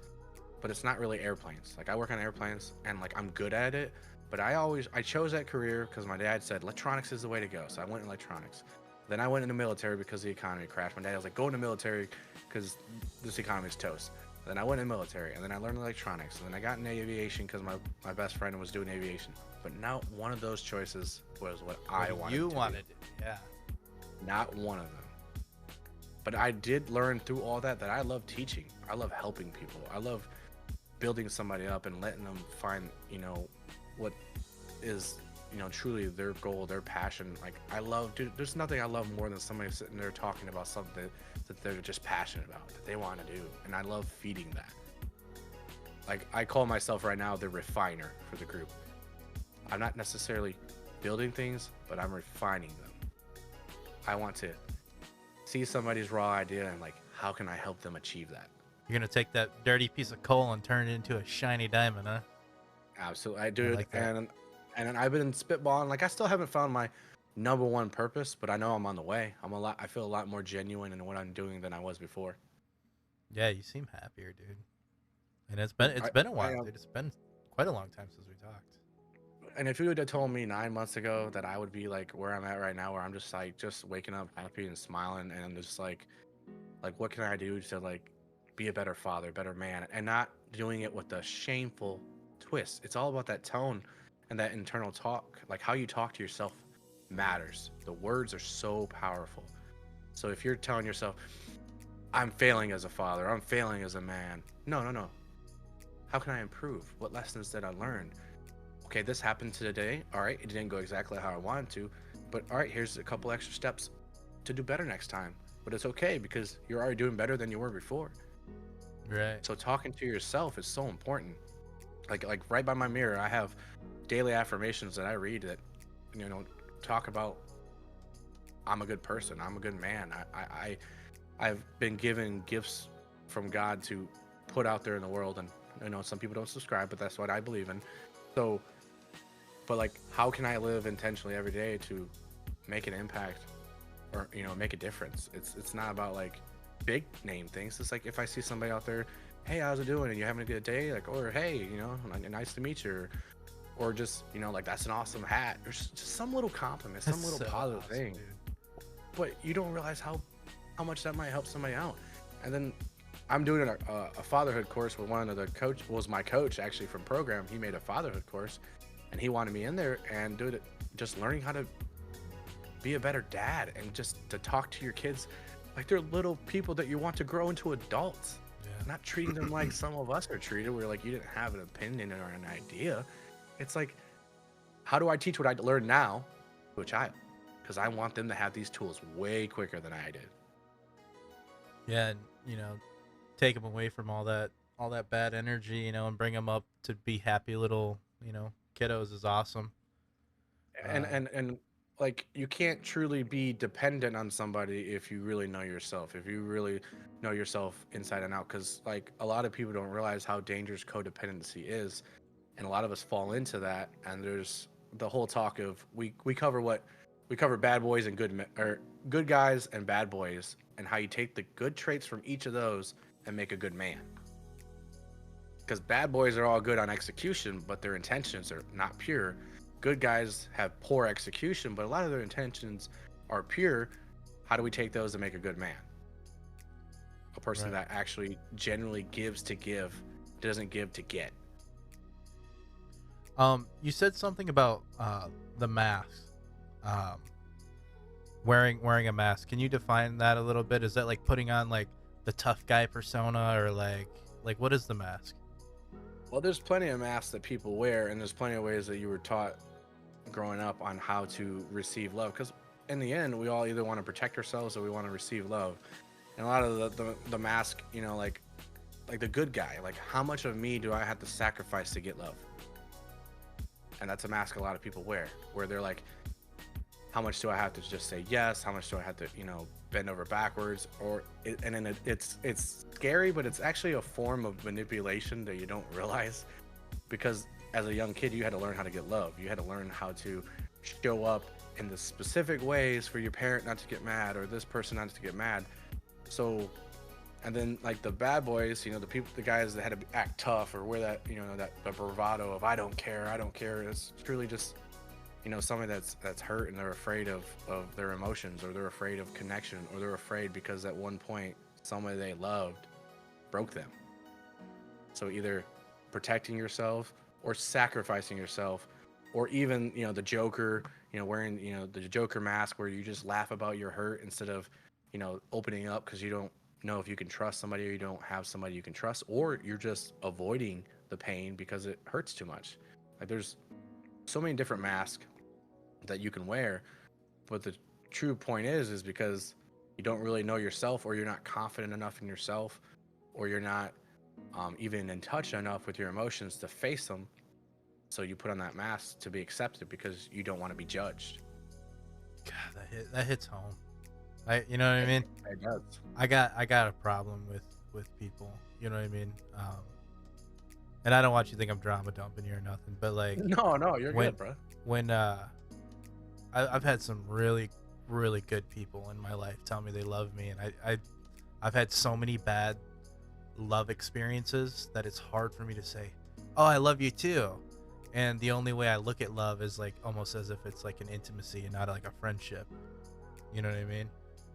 but it's not really airplanes. Like I work on airplanes and like I'm good at it, but I chose that career because my dad said electronics is the way to go. So I went in electronics. Then I went in the military because the economy crashed. My dad was like, go in the military because this economy is toast. Then I went in the military and then I learned electronics. And then I got in aviation because my best friend was doing aviation. But not one of those choices was what I wanted. You wanted it, yeah. Not one of them. But I did learn through all that I love teaching. I love helping people. I love building somebody up and letting them find, what is, truly their goal, their passion. Like dude, there's nothing I love more than somebody sitting there talking about something that they're just passionate about, that they want to do. And I love feeding that. Like I call myself right now the refiner for the group. I'm not necessarily building things, but I'm refining them. I want to see somebody's raw idea and like, how can I help them achieve that? You're gonna take that dirty piece of coal and turn it into a shiny diamond, huh? Absolutely, I I do. like that. And I've been spitballing. Like I still haven't found my number one purpose, but I know I'm on the way. I feel a lot more genuine in what I'm doing than I was before. Yeah, you seem happier, dude. And it's been a I while, am. dude. It's been quite a long time since we talked. And if you would have told me 9 months ago that I would be like where I'm at right now, where I'm just like just waking up happy and smiling, and I'm just like what can I do to like be a better father, better man, and not doing it with a shameful twist. It's all about that tone and that internal talk. Like how you talk to yourself matters. The words are so powerful. So if you're telling yourself, I'm failing as a father, I'm failing as a man. No, no, no. How can I improve? What lessons did I learn? Okay, this happened today. All right, it didn't go exactly how I wanted to, but all right, here's a couple extra steps to do better next time. But it's okay because you're already doing better than you were before. Right. So talking to yourself is so important. Like right by my mirror, I have daily affirmations that I read that talk about I'm a good person, I'm a good man. I've been given gifts from God to put out there in the world, and some people don't subscribe, but that's what I believe in. So, but like, how can I live intentionally every day to make an impact or make a difference? It's not about like big name things. It's like if I see somebody out there, hey, how's it doing? And you having a good day? Like, or hey, nice to meet you, or just like that's an awesome hat, or just some little compliment, some That's little so positive awesome, thing. dude. But you don't realize how much that might help somebody out. And then I'm doing a fatherhood course with one of the coach was my coach actually from program. He made a fatherhood course, and he wanted me in there and do it, just learning how to be a better dad and just to talk to your kids like they're little people that you want to grow into adults. Yeah. Not treating them like some of us are treated, where like you didn't have an opinion or an idea. It's like, how do I teach what I learned now to a child? Because I want them to have these tools way quicker than I did. Yeah, and take them away from all that bad energy, and bring them up to be happy little, kiddos is awesome. and Uh, and and like you can't truly be dependent on somebody if you really know yourself, if you really know yourself inside and out, because like a lot of people don't realize how dangerous codependency is, and a lot of us fall into that. And there's the whole talk of we cover bad boys and or good guys and bad boys, and how you take the good traits from each of those and make a good man. Because bad boys are all good on execution, but their intentions are not pure. Good guys have poor execution, but a lot of their intentions are pure. How do we take those to make a good man? A person right. that actually genuinely gives to give, doesn't give to get. You said something about the mask. Um, wearing a mask. Can you define that a little bit? Is that like putting on like the tough guy persona, or like what is the mask? Well, there's plenty of masks that people wear, and there's plenty of ways that you were taught growing up on how to receive love. Because in the end, we all either want to protect ourselves or we want to receive love. And a lot of the mask, like the good guy, like how much of me do I have to sacrifice to get love? And that's a mask a lot of people wear, where they're like, how much do I have to just say yes? How much do I have to, bend over backwards? And then it's scary, but it's actually a form of manipulation that you don't realize, because as a young kid, you had to learn how to get love. You had to learn how to show up in the specific ways for your parent not to get mad, or this person not to get mad. So, and then like the bad boys, the guys that had to act tough or wear that, that the bravado of I don't care, I don't care. It's truly just, somebody that's hurt, and they're afraid of their emotions, or they're afraid of connection, or they're afraid because at one point somebody they loved broke them. So either protecting yourself or sacrificing yourself, or even the Joker, wearing the Joker mask, where you just laugh about your hurt instead of opening up because you don't know if you can trust somebody, or you don't have somebody you can trust, or you're just avoiding the pain because it hurts too much. Like there's so many different masks that you can wear, but the true point is because you don't really know yourself, or you're not confident enough in yourself, or you're not even in touch enough with your emotions to face them. So you put on that mask to be accepted because you don't want to be judged. God, that hits home. You know what I It, mean? it does. I got a problem with people. You know what I mean? And I don't want you to think I'm drama dumping you or nothing, but like No, no, you're when good, bro. when I've had some really good people in my life tell me they love me, and I've had so many bad love experiences that it's hard for me to say, "Oh, I love you too." And the only way I look at love is like almost as if it's like an intimacy and not like a friendship. You know what I mean?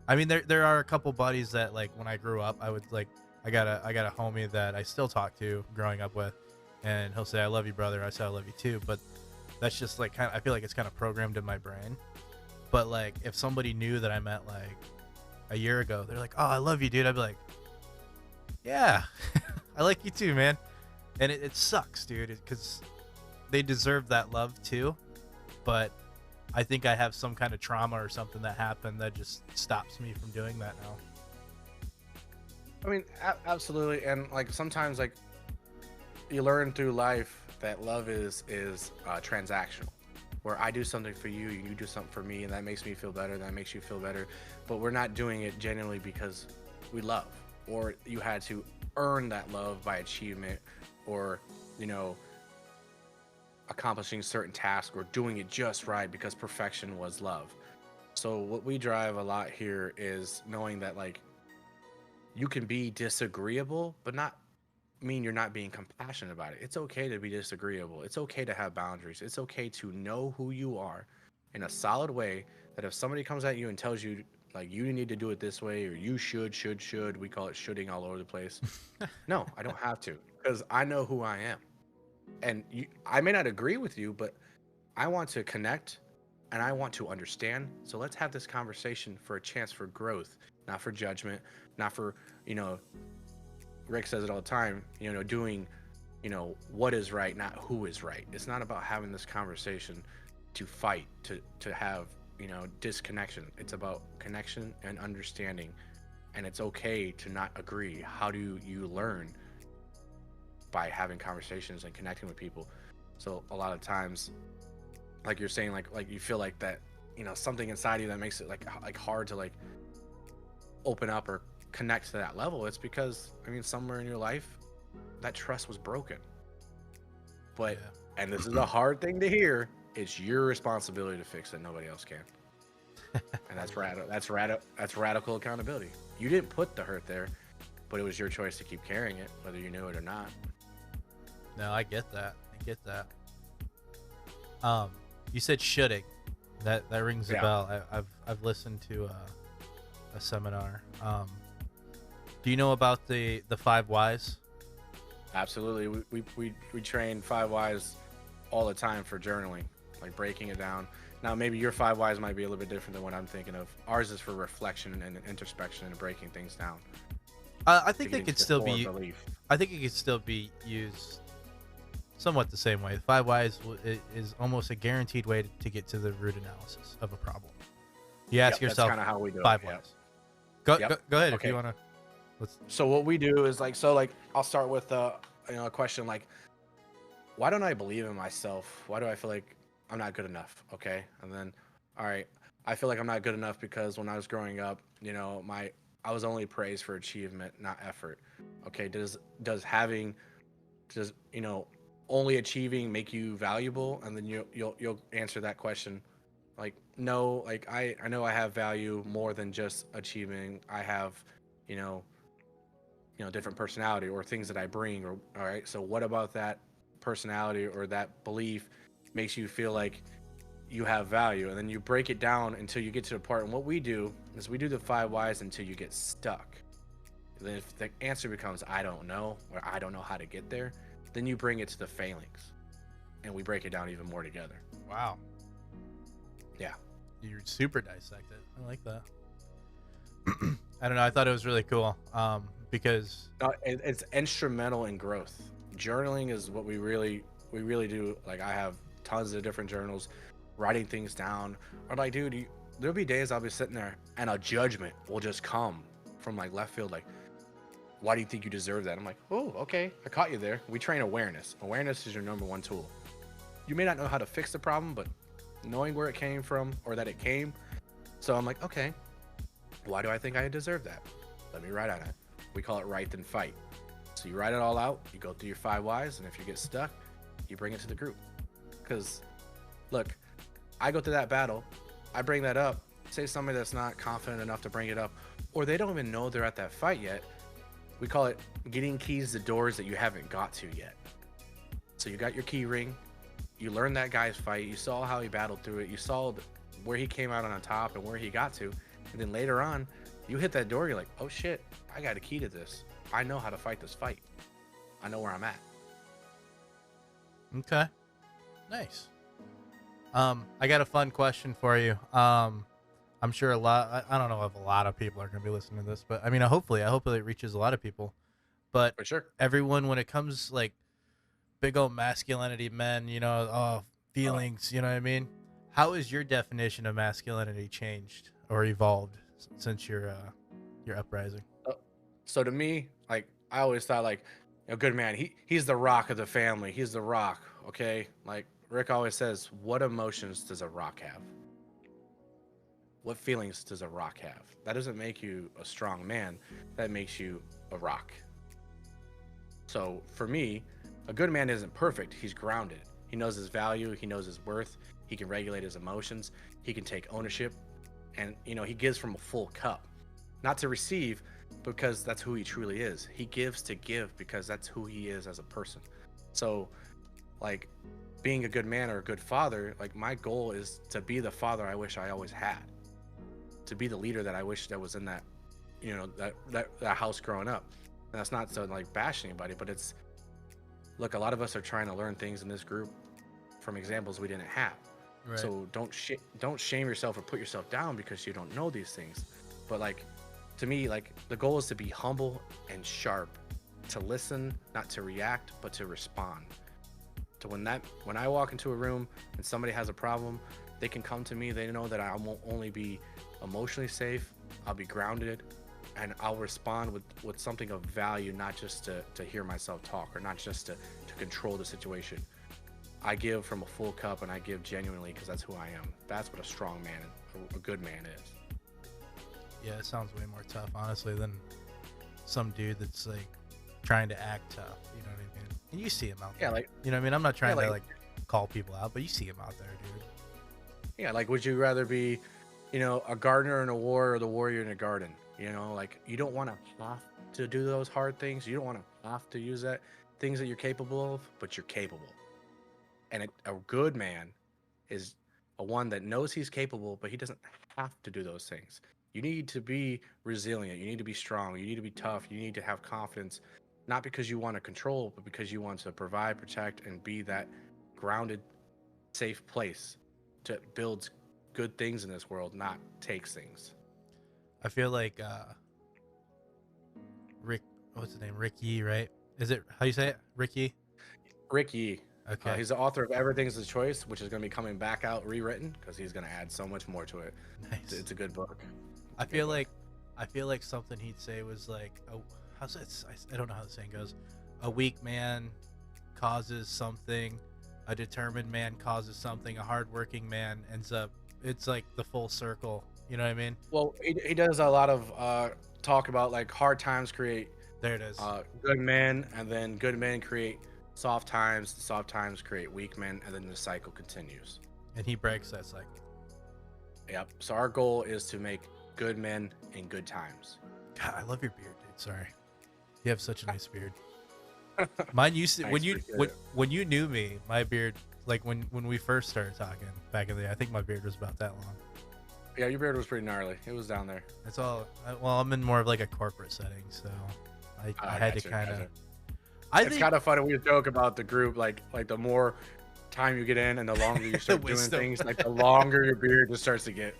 I mean, there are a couple buddies that like when I grew up, I would like I got a homie that I still talk to growing up with, and he'll say I love you, brother. I say I love you too, but that's just like kind of I feel like it's kind of programmed in my brain. But like if somebody knew that I met like a year ago, they're like, "Oh, I love you, dude." I'd be like, "Yeah, I like you too, man." And it sucks, dude, because they deserve that love too. But I think I have some kind of trauma or something that happened that just stops me from doing that now. I mean, absolutely. And like sometimes, like you learn through life that love is transactional, where I do something for you, you do something for me, and that makes me feel better. That makes you feel better. But we're not doing it genuinely because we love, or you had to earn that love by achievement, or you know, accomplishing certain tasks or doing it just right because perfection was love. So what we drive a lot here is knowing that like you can be disagreeable, but not mean you're not being compassionate about it. It's okay to be disagreeable. It's okay to have boundaries. It's okay to know who you are in a solid way that if somebody comes at you and tells you like you need to do it this way or you should, we call it shoulding all over the place. No, I don't have to because I know who I am. And I may not agree with you, but I want to connect and I want to understand. So let's have this conversation for a chance for growth, not for judgment, not for, you know, Rick says it all the time, doing, what is right, not who is right. It's not about having this conversation to fight, to have, disconnection. It's about connection and understanding. And it's okay to not agree. How do you learn? By having conversations and connecting with people. So a lot of times, like you're saying, like you feel like that, something inside you that makes it like hard to like open up or connect to that level. It's because somewhere in your life that trust was broken. But Yeah. and this is a hard thing to hear, it's your responsibility to fix it. Nobody else can. And that's radical accountability. You didn't put the hurt there, but it was your choice to keep carrying it, whether you knew it or not. No, I get that. I get that. You said shoulding. That rings a bell. I've listened to a seminar. Do you know about the 5 whys? Absolutely. We train 5 whys all the time for journaling, like breaking it down. Now maybe your 5 whys might be a little bit different than what I'm thinking of. Ours is for reflection and introspection and breaking things down. I think they could still be. I think it could still be used somewhat the same way. The 5 whys is almost a guaranteed way to get to the root analysis of a problem. You ask yourself, that's kind of how we do 5 it. whys. Go ahead if Okay. you want to. So what we do is I'll start with a question like, why don't I believe in myself? Why do I feel like I'm not good enough? Okay, and then, all right, I feel like I'm not good enough because when I was growing up, I was only praised for achievement, not effort. Okay, does only achieving make you valuable? And then you'll answer that question like, no, like I know I have value more than just achieving. I have, you know, different personality or things that I bring. Or all right, so what about that personality or that belief makes you feel like you have value? And then you break it down until you get to the part. And what we do is we do the 5 whys until you get stuck. And then if the answer becomes I don't know or I don't know how to get there, then you bring it to the failings, and we break it down even more together. Wow. Yeah. You're super dissected. I like that. I don't know. I thought it was really cool. Because it's instrumental in growth. Journaling is what we really do. Like I have tons of different journals, writing things down. Or like, dude, there'll be days I'll be sitting there and a judgment will just come from like left field, like, why do you think you deserve that? I'm like, oh, okay, I caught you there. We train awareness. Awareness is your #1 tool. You may not know how to fix the problem, but knowing where it came from or that it came. So I'm like, okay, Why do I think I deserve that? Let me write on it. We call it write then fight. So you write it all out, you go through your 5 whys, and if you get stuck, you bring it to the group. Because, look, I go through that battle, I bring that up, say somebody that's not confident enough to bring it up, or they don't even know they're at that fight yet. We call it getting keys to doors that you haven't got to yet. So you got your key ring, you learned that guy's fight, you saw how he battled through it, you saw where he came out on top and where he got to, and then later on, you hit that door, you're like, oh shit, I got a key to this. I know how to fight this fight. I know where I'm at. Okay. Nice. I got a fun question for you. I'm sure I don't know if a lot of people are going to be listening to this, but I mean, hopefully it reaches a lot of people. But For sure. everyone, when it comes like big old masculinity men, feelings, you know what I mean? How has your definition of masculinity changed or evolved since your uprising? So to me, like I always thought, like a good man, he's the rock of the family. He's the rock. Okay, like Rick always says, what emotions does a rock have? What feelings does a rock have? That doesn't make you a strong man. That makes you a rock. So for me, a good man isn't perfect. He's grounded. He knows his value. He knows his worth. He can regulate his emotions. He can take ownership, and he gives from a full cup, not to receive, because that's who he truly is. He gives to give because that's who he is as a person. So, like, being a good man or a good father, like my goal is to be the father I wish I always had, to be the leader that I wish that was in that, that house growing up. And that's not to like bash anybody, but it's, look, a lot of us are trying to learn things in this group from examples we didn't have. Right. So don't shame yourself or put yourself down because you don't know these things. But like, to me, like the goal is to be humble and sharp, to listen, not to react, but to respond. To when I walk into a room and somebody has a problem, they can come to me. They know that I won't only be emotionally safe, I'll be grounded, and I'll respond with something of value, not just to hear myself talk or not just to control the situation. I give from a full cup and I give genuinely because that's who I am. That's what a strong man, a good man is. Yeah, it sounds way more tough, honestly, than some dude that's like trying to act tough. You know what I mean? And you see him out there. Yeah, like, you know what I mean? I'm not trying to like call people out, but you see him out there, dude. Yeah, like, would you rather be, a gardener in a war or the warrior in a garden? Like, you don't want to have to do those hard things. You don't want to have to use things that you're capable of, but you're capable. And a good man is a one that knows he's capable, but he doesn't have to do those things. You need to be resilient. You need to be strong. You need to be tough. You need to have confidence, not because you want to control, but because you want to provide, protect, and be that grounded, safe place to build good things in this world, not takes things. I feel like what's his name? Rick Yee, right? Is it how you say it? Rick Yee? Rick Yee. Okay. He's the author of Everything's a Choice, which is going to be coming back out rewritten because he's going to add so much more to it. Nice. It's a good book. I feel like something he'd say was like, how's it? I don't know how the saying goes. A weak man causes something. A determined man causes something. A hardworking man ends up. It's like the full circle. You know what I mean? Well, he does a lot of talk about like hard times create. There it is. Good men, and then good men create soft times. Soft times create weak men, and then the cycle continues. And he breaks that cycle. Yep. So our goal is to make good men in good times. God, I love your beard, dude. Sorry, you have such a nice beard. Mine used to, when you knew me, my beard, like when we first started talking back in the day, I think my beard was about that long. Yeah, your beard was pretty gnarly. It was down there. That's all. Well, I'm in more of like a corporate setting, so I had to kind of. It's kind of funny. We joke about the group, like the more time you get in and the longer you start doing things, like the longer your beard just starts to get.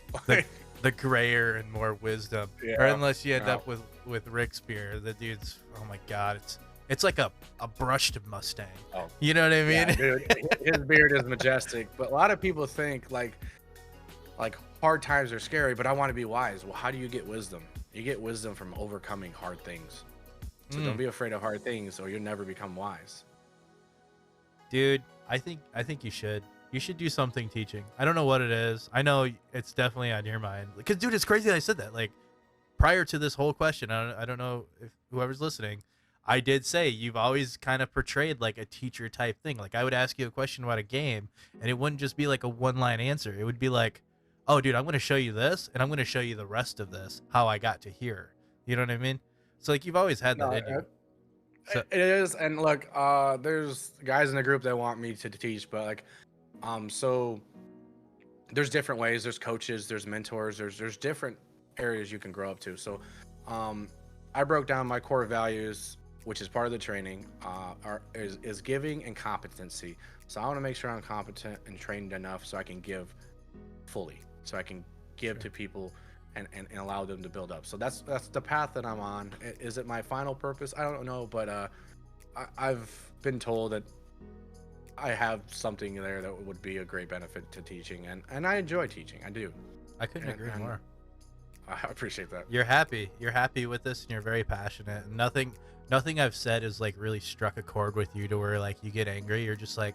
The grayer and more wisdom. Yeah, or unless you end up with Rick's beard, the dude's, oh my god, it's like a brushed Mustang. Oh, you know what I mean? Yeah, dude, his beard is majestic, but a lot of people think like hard times are scary, but I want to be wise. Well, how do you get wisdom? You get wisdom from overcoming hard things. So don't be afraid of hard things, or you'll never become wise. Dude, I think you should. You should do something teaching. I don't know what it is. I know it's definitely on your mind. Because, dude, it's crazy that I said that. Like, prior to this whole question, I don't know if whoever's listening, I did say you've always kind of portrayed like a teacher type thing. Like I would ask you a question about a game, and it wouldn't just be like a one line answer. It would be like, "Oh, dude, I'm going to show you this, and I'm going to show you the rest of this, how I got to here." You know what I mean? So like you've always had that No, in you. So it is. And look, there's guys in the group that want me to teach, but like, so there's different ways. There's coaches, there's mentors, there's different areas you can grow up to. So, I broke down my core values, which is part of the training, is giving and competency. So I want to make sure I'm competent and trained enough so I can give fully, so I can give to people and allow them to build up. So that's the path that I'm on. Is it my final purpose? I don't know, but I've been told that I have something there that would be a great benefit to teaching, and I enjoy teaching. I do. I couldn't agree more. I appreciate that. You're happy with this, and you're very passionate. And nothing I've said has like really struck a chord with you to where like you get angry. You're just like,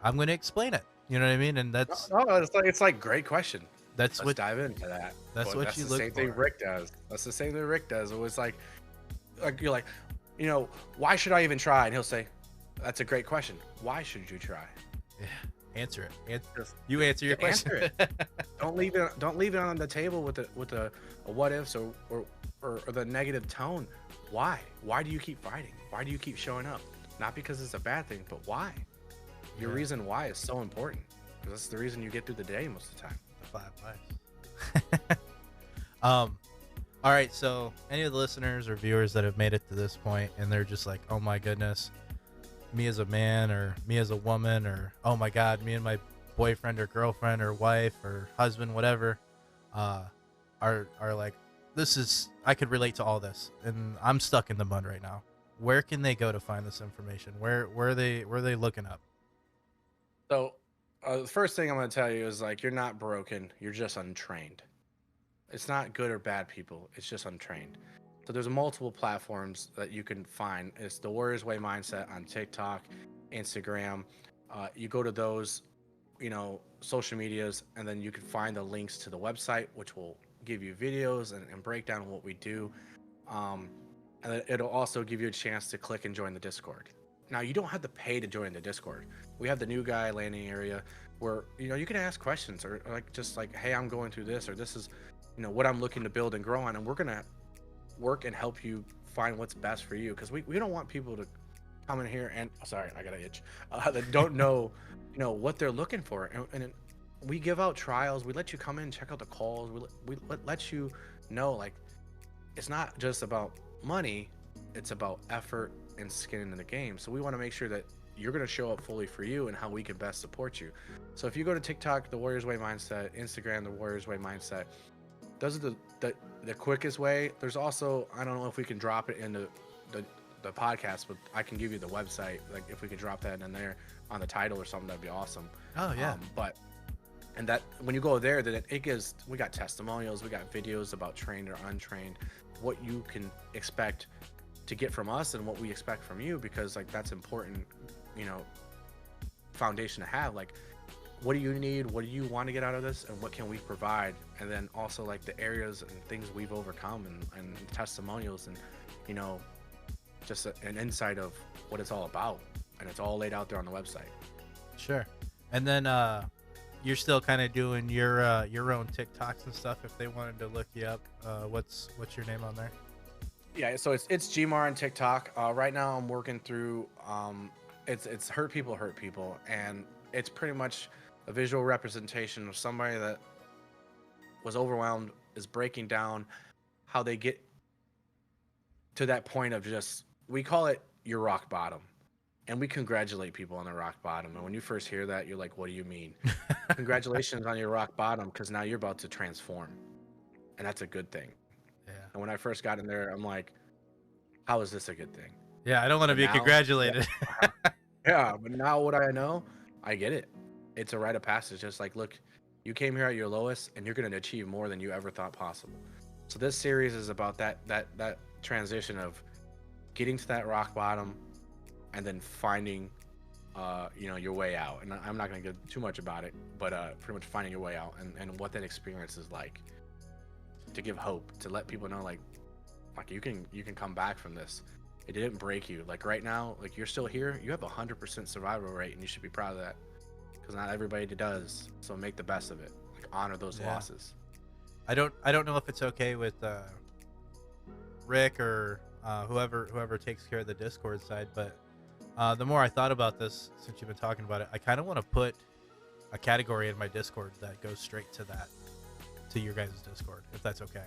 I'm going to explain it. You know what I mean? And that's no, it's like great question. Let's dive into that. That's what you look for. That's the same thing Rick does. That's the same thing Rick does. It was like you're like, why should I even try? And he'll say, that's a great question. Why should you try? Yeah. Answer it. You answer your question. Answer it. Don't leave it on the table with a what ifs or the negative tone. Why? Why do you keep fighting? Why do you keep showing up? Not because it's a bad thing, but why? Your reason why is so important, because that's the reason you get through the day most of the time. The 5 whys. All right. So any of the listeners or viewers that have made it to this point and they're just like, oh my goodness, me as a man or me as a woman, or oh my God, me and my boyfriend or girlfriend or wife or husband, whatever, are like, I could relate to all this and I'm stuck in the mud right now. Where can they go to find this information? Where are they looking up? So the first thing I'm going to tell you is like, you're not broken. You're just untrained. It's not good or bad people. It's just untrained. So there's multiple platforms that you can find. It's the Warriors Way Mindset on TikTok, Instagram. You go to those, social medias, and then you can find the links to the website, which will give you videos and break down what we do. And it'll also give you a chance to click and join the Discord. Now, you don't have to pay to join the Discord. We have the new guy landing area where, you can ask questions or just like, hey, I'm going through this, or this is, what I'm looking to build and grow on. And we're going to work and help you find what's best for you. Because we don't want people to come in here and, sorry, I got an itch, that don't know, what they're looking for. And we give out trials. We let you come in, check out the calls. We let you know, like, it's not just about money. It's about effort and skin in the game. So we want to make sure that you're going to show up fully for you and how we can best support you. So if you go to TikTok, the Warriors Way Mindset, Instagram, the Warriors Way Mindset, those are the quickest way. There's also, I don't know if we can drop it into the podcast, but I can give you the website. Like if we could drop that in there on the title or something, that'd be awesome. Oh yeah. And that when you go there, then we got testimonials, we got videos about trained or untrained, what you can expect to get from us and what we expect from you, because like that's important, foundation to have. Like, what do you need? What do you want to get out of this? And what can we provide? And then also like the areas and things we've overcome and testimonials and, just an insight of what it's all about. And it's all laid out there on the website. Sure. And then you're still kind of doing your own TikToks and stuff. If they wanted to look you up, what's your name on there? Yeah, so it's GMar on TikTok. Right now I'm working through it's hurt people, and it's pretty much a visual representation of somebody that was overwhelmed, is breaking down how they get to that point of just, we call it your rock bottom. And we congratulate people on their rock bottom. And when you first hear that, you're like, what do you mean? Congratulations on your rock bottom, because now you're about to transform. And that's a good thing. Yeah. And when I first got in there, I'm like, how is this a good thing? Yeah, I don't want to be congratulated. Yeah, but now what I know, I get it. It's a rite of passage. Just like, look, you came here at your lowest, and you're going to achieve more than you ever thought possible. So this series is about that transition of getting to that rock bottom and then finding, your way out. And I'm not going to get too much about it, but pretty much finding your way out and what that experience is like. to give hope, to let people know like you can come back from this. It didn't break you. Like right now, like you're still here. You have 100% survival rate, and you should be proud of that. Because not everybody does. So make the best of it. Like honor those losses. I don't know if it's okay with Rick or whoever takes care of the Discord side, but the more I thought about this since you've been talking about it, I kind of want to put a category in my Discord that goes straight to your guys' Discord, if that's okay.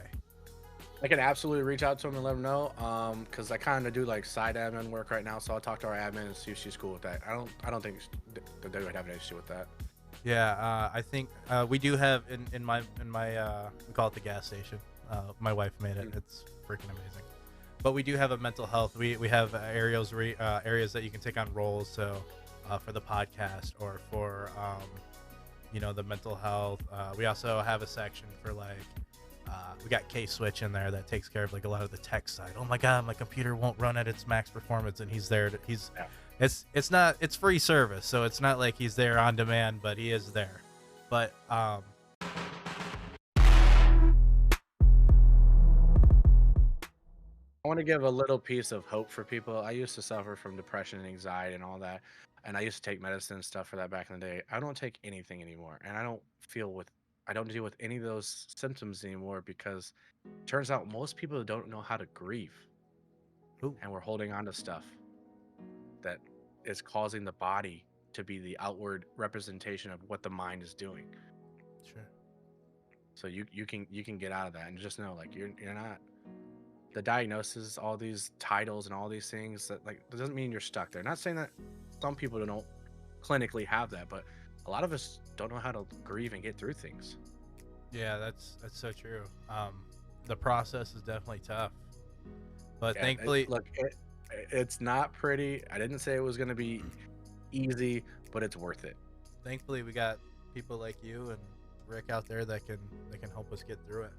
I can absolutely reach out to them and let them know, because I kind of do like side admin work right now, so I'll talk to our admin and see if she's cool with that. I don't think that they would have an issue with that. Yeah, I think we do have in my we call it the gas station. My wife made it. It's freaking amazing. But we do have a mental health. We have areas that you can take on roles. So for the podcast or for the mental health. We also have a section for like. We got K-Switch in there that takes care of like a lot of the tech side. Oh my god, my computer won't run at its max performance, and he's there. It's free service, so it's not like he's there on demand, but he is there. But I want to give a little piece of hope for people. I used to suffer from depression and anxiety and all that, and I used to take medicine and stuff for that back in the day. I don't take anything anymore, and I don't deal with any of those symptoms anymore because it turns out most people don't know how to grieve. Ooh. And we're holding on to stuff that is causing the body to be the outward representation of what the mind is doing. Sure. So you can get out of that and just know like you're not the diagnosis, all these titles and all these things that like that doesn't mean you're stuck there. Not saying that some people don't clinically have that, but a lot of us don't know how to grieve and get through things. Yeah, that's so true. The process is definitely tough, but thankfully, it's not pretty. I didn't say it was going to be easy, but it's worth it. Thankfully, we got people like you and Rick out there that can help us get through it.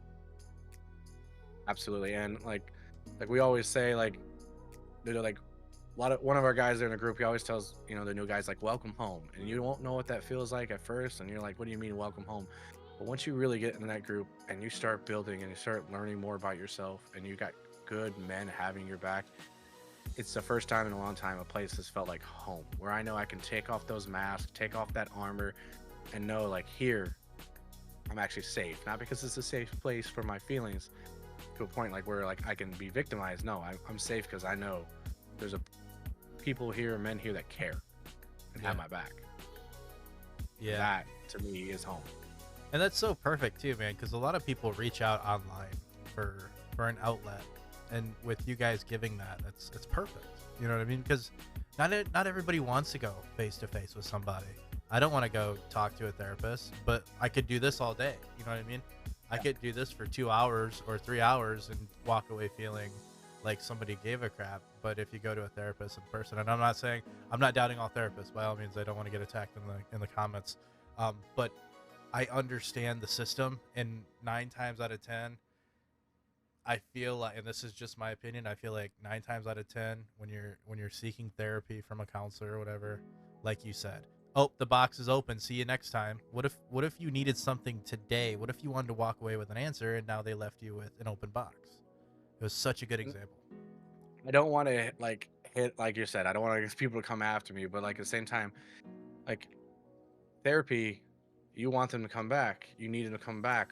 Absolutely, and like we always say, like one of our guys in a group, he always tells the new guys like welcome home, and you won't know what that feels like at first, and you're like, what do you mean welcome home? But once you really get in that group and you start building and you start learning more about yourself, and you got good men having your back, it's the first time in a long time a place has felt like home, where I know I can take off those masks, take off that armor, and know like here I'm actually safe. Not because it's a safe place for my feelings to a point like where like I can be victimized. No, I'm safe because I know there's men here that care and have my back. Yeah, that to me is home. And that's so perfect too, man, because a lot of people reach out online for an outlet, and with you guys giving that, it's perfect. You know what I mean? Because not everybody wants to go face to face with somebody. I don't want to go talk to a therapist, but I could do this all day. You know what I mean? I could do this for 2 hours or 3 hours and walk away feeling like somebody gave a crap. But if you go to a therapist in person, and I'm not doubting all therapists by all means. I don't want to get attacked in the comments, but I understand the system, and 9 times out of 10, I feel like, and this is just my opinion, I feel like 9 times out of 10, when you're seeking therapy from a counselor or whatever, like you said, oh, the box is open, see you next time. What if you needed something today? What if you wanted to walk away with an answer and now they left you with an open box? It was such a good example. I don't want to hit like you said. I don't want people to come after me, but like at the same time, like therapy, you want them to come back. You need them to come back.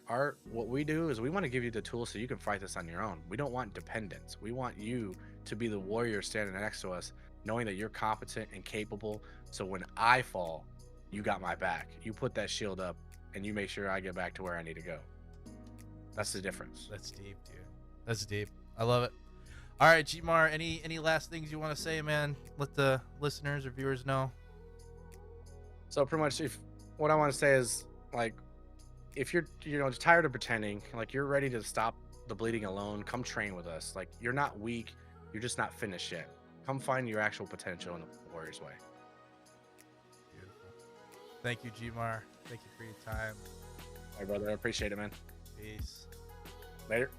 What we do is we want to give you the tools so you can fight this on your own. We don't want dependence. We want you to be the warrior standing next to us, knowing that you're competent and capable. So when I fall, you got my back. You put that shield up, and you make sure I get back to where I need to go. That's the difference. That's deep, dude. That's deep. I love it. All right, GMar, any last things you want to say, man? Let the listeners or viewers know. So pretty much, what I want to say is, like, if you're tired of pretending, like you're ready to stop the bleeding alone, come train with us. Like, you're not weak, you're just not finished yet. Come find your actual potential in the Warriors way. Beautiful. Thank you, GMar. Thank you for your time. All right, brother. I appreciate it, man. Peace. Later.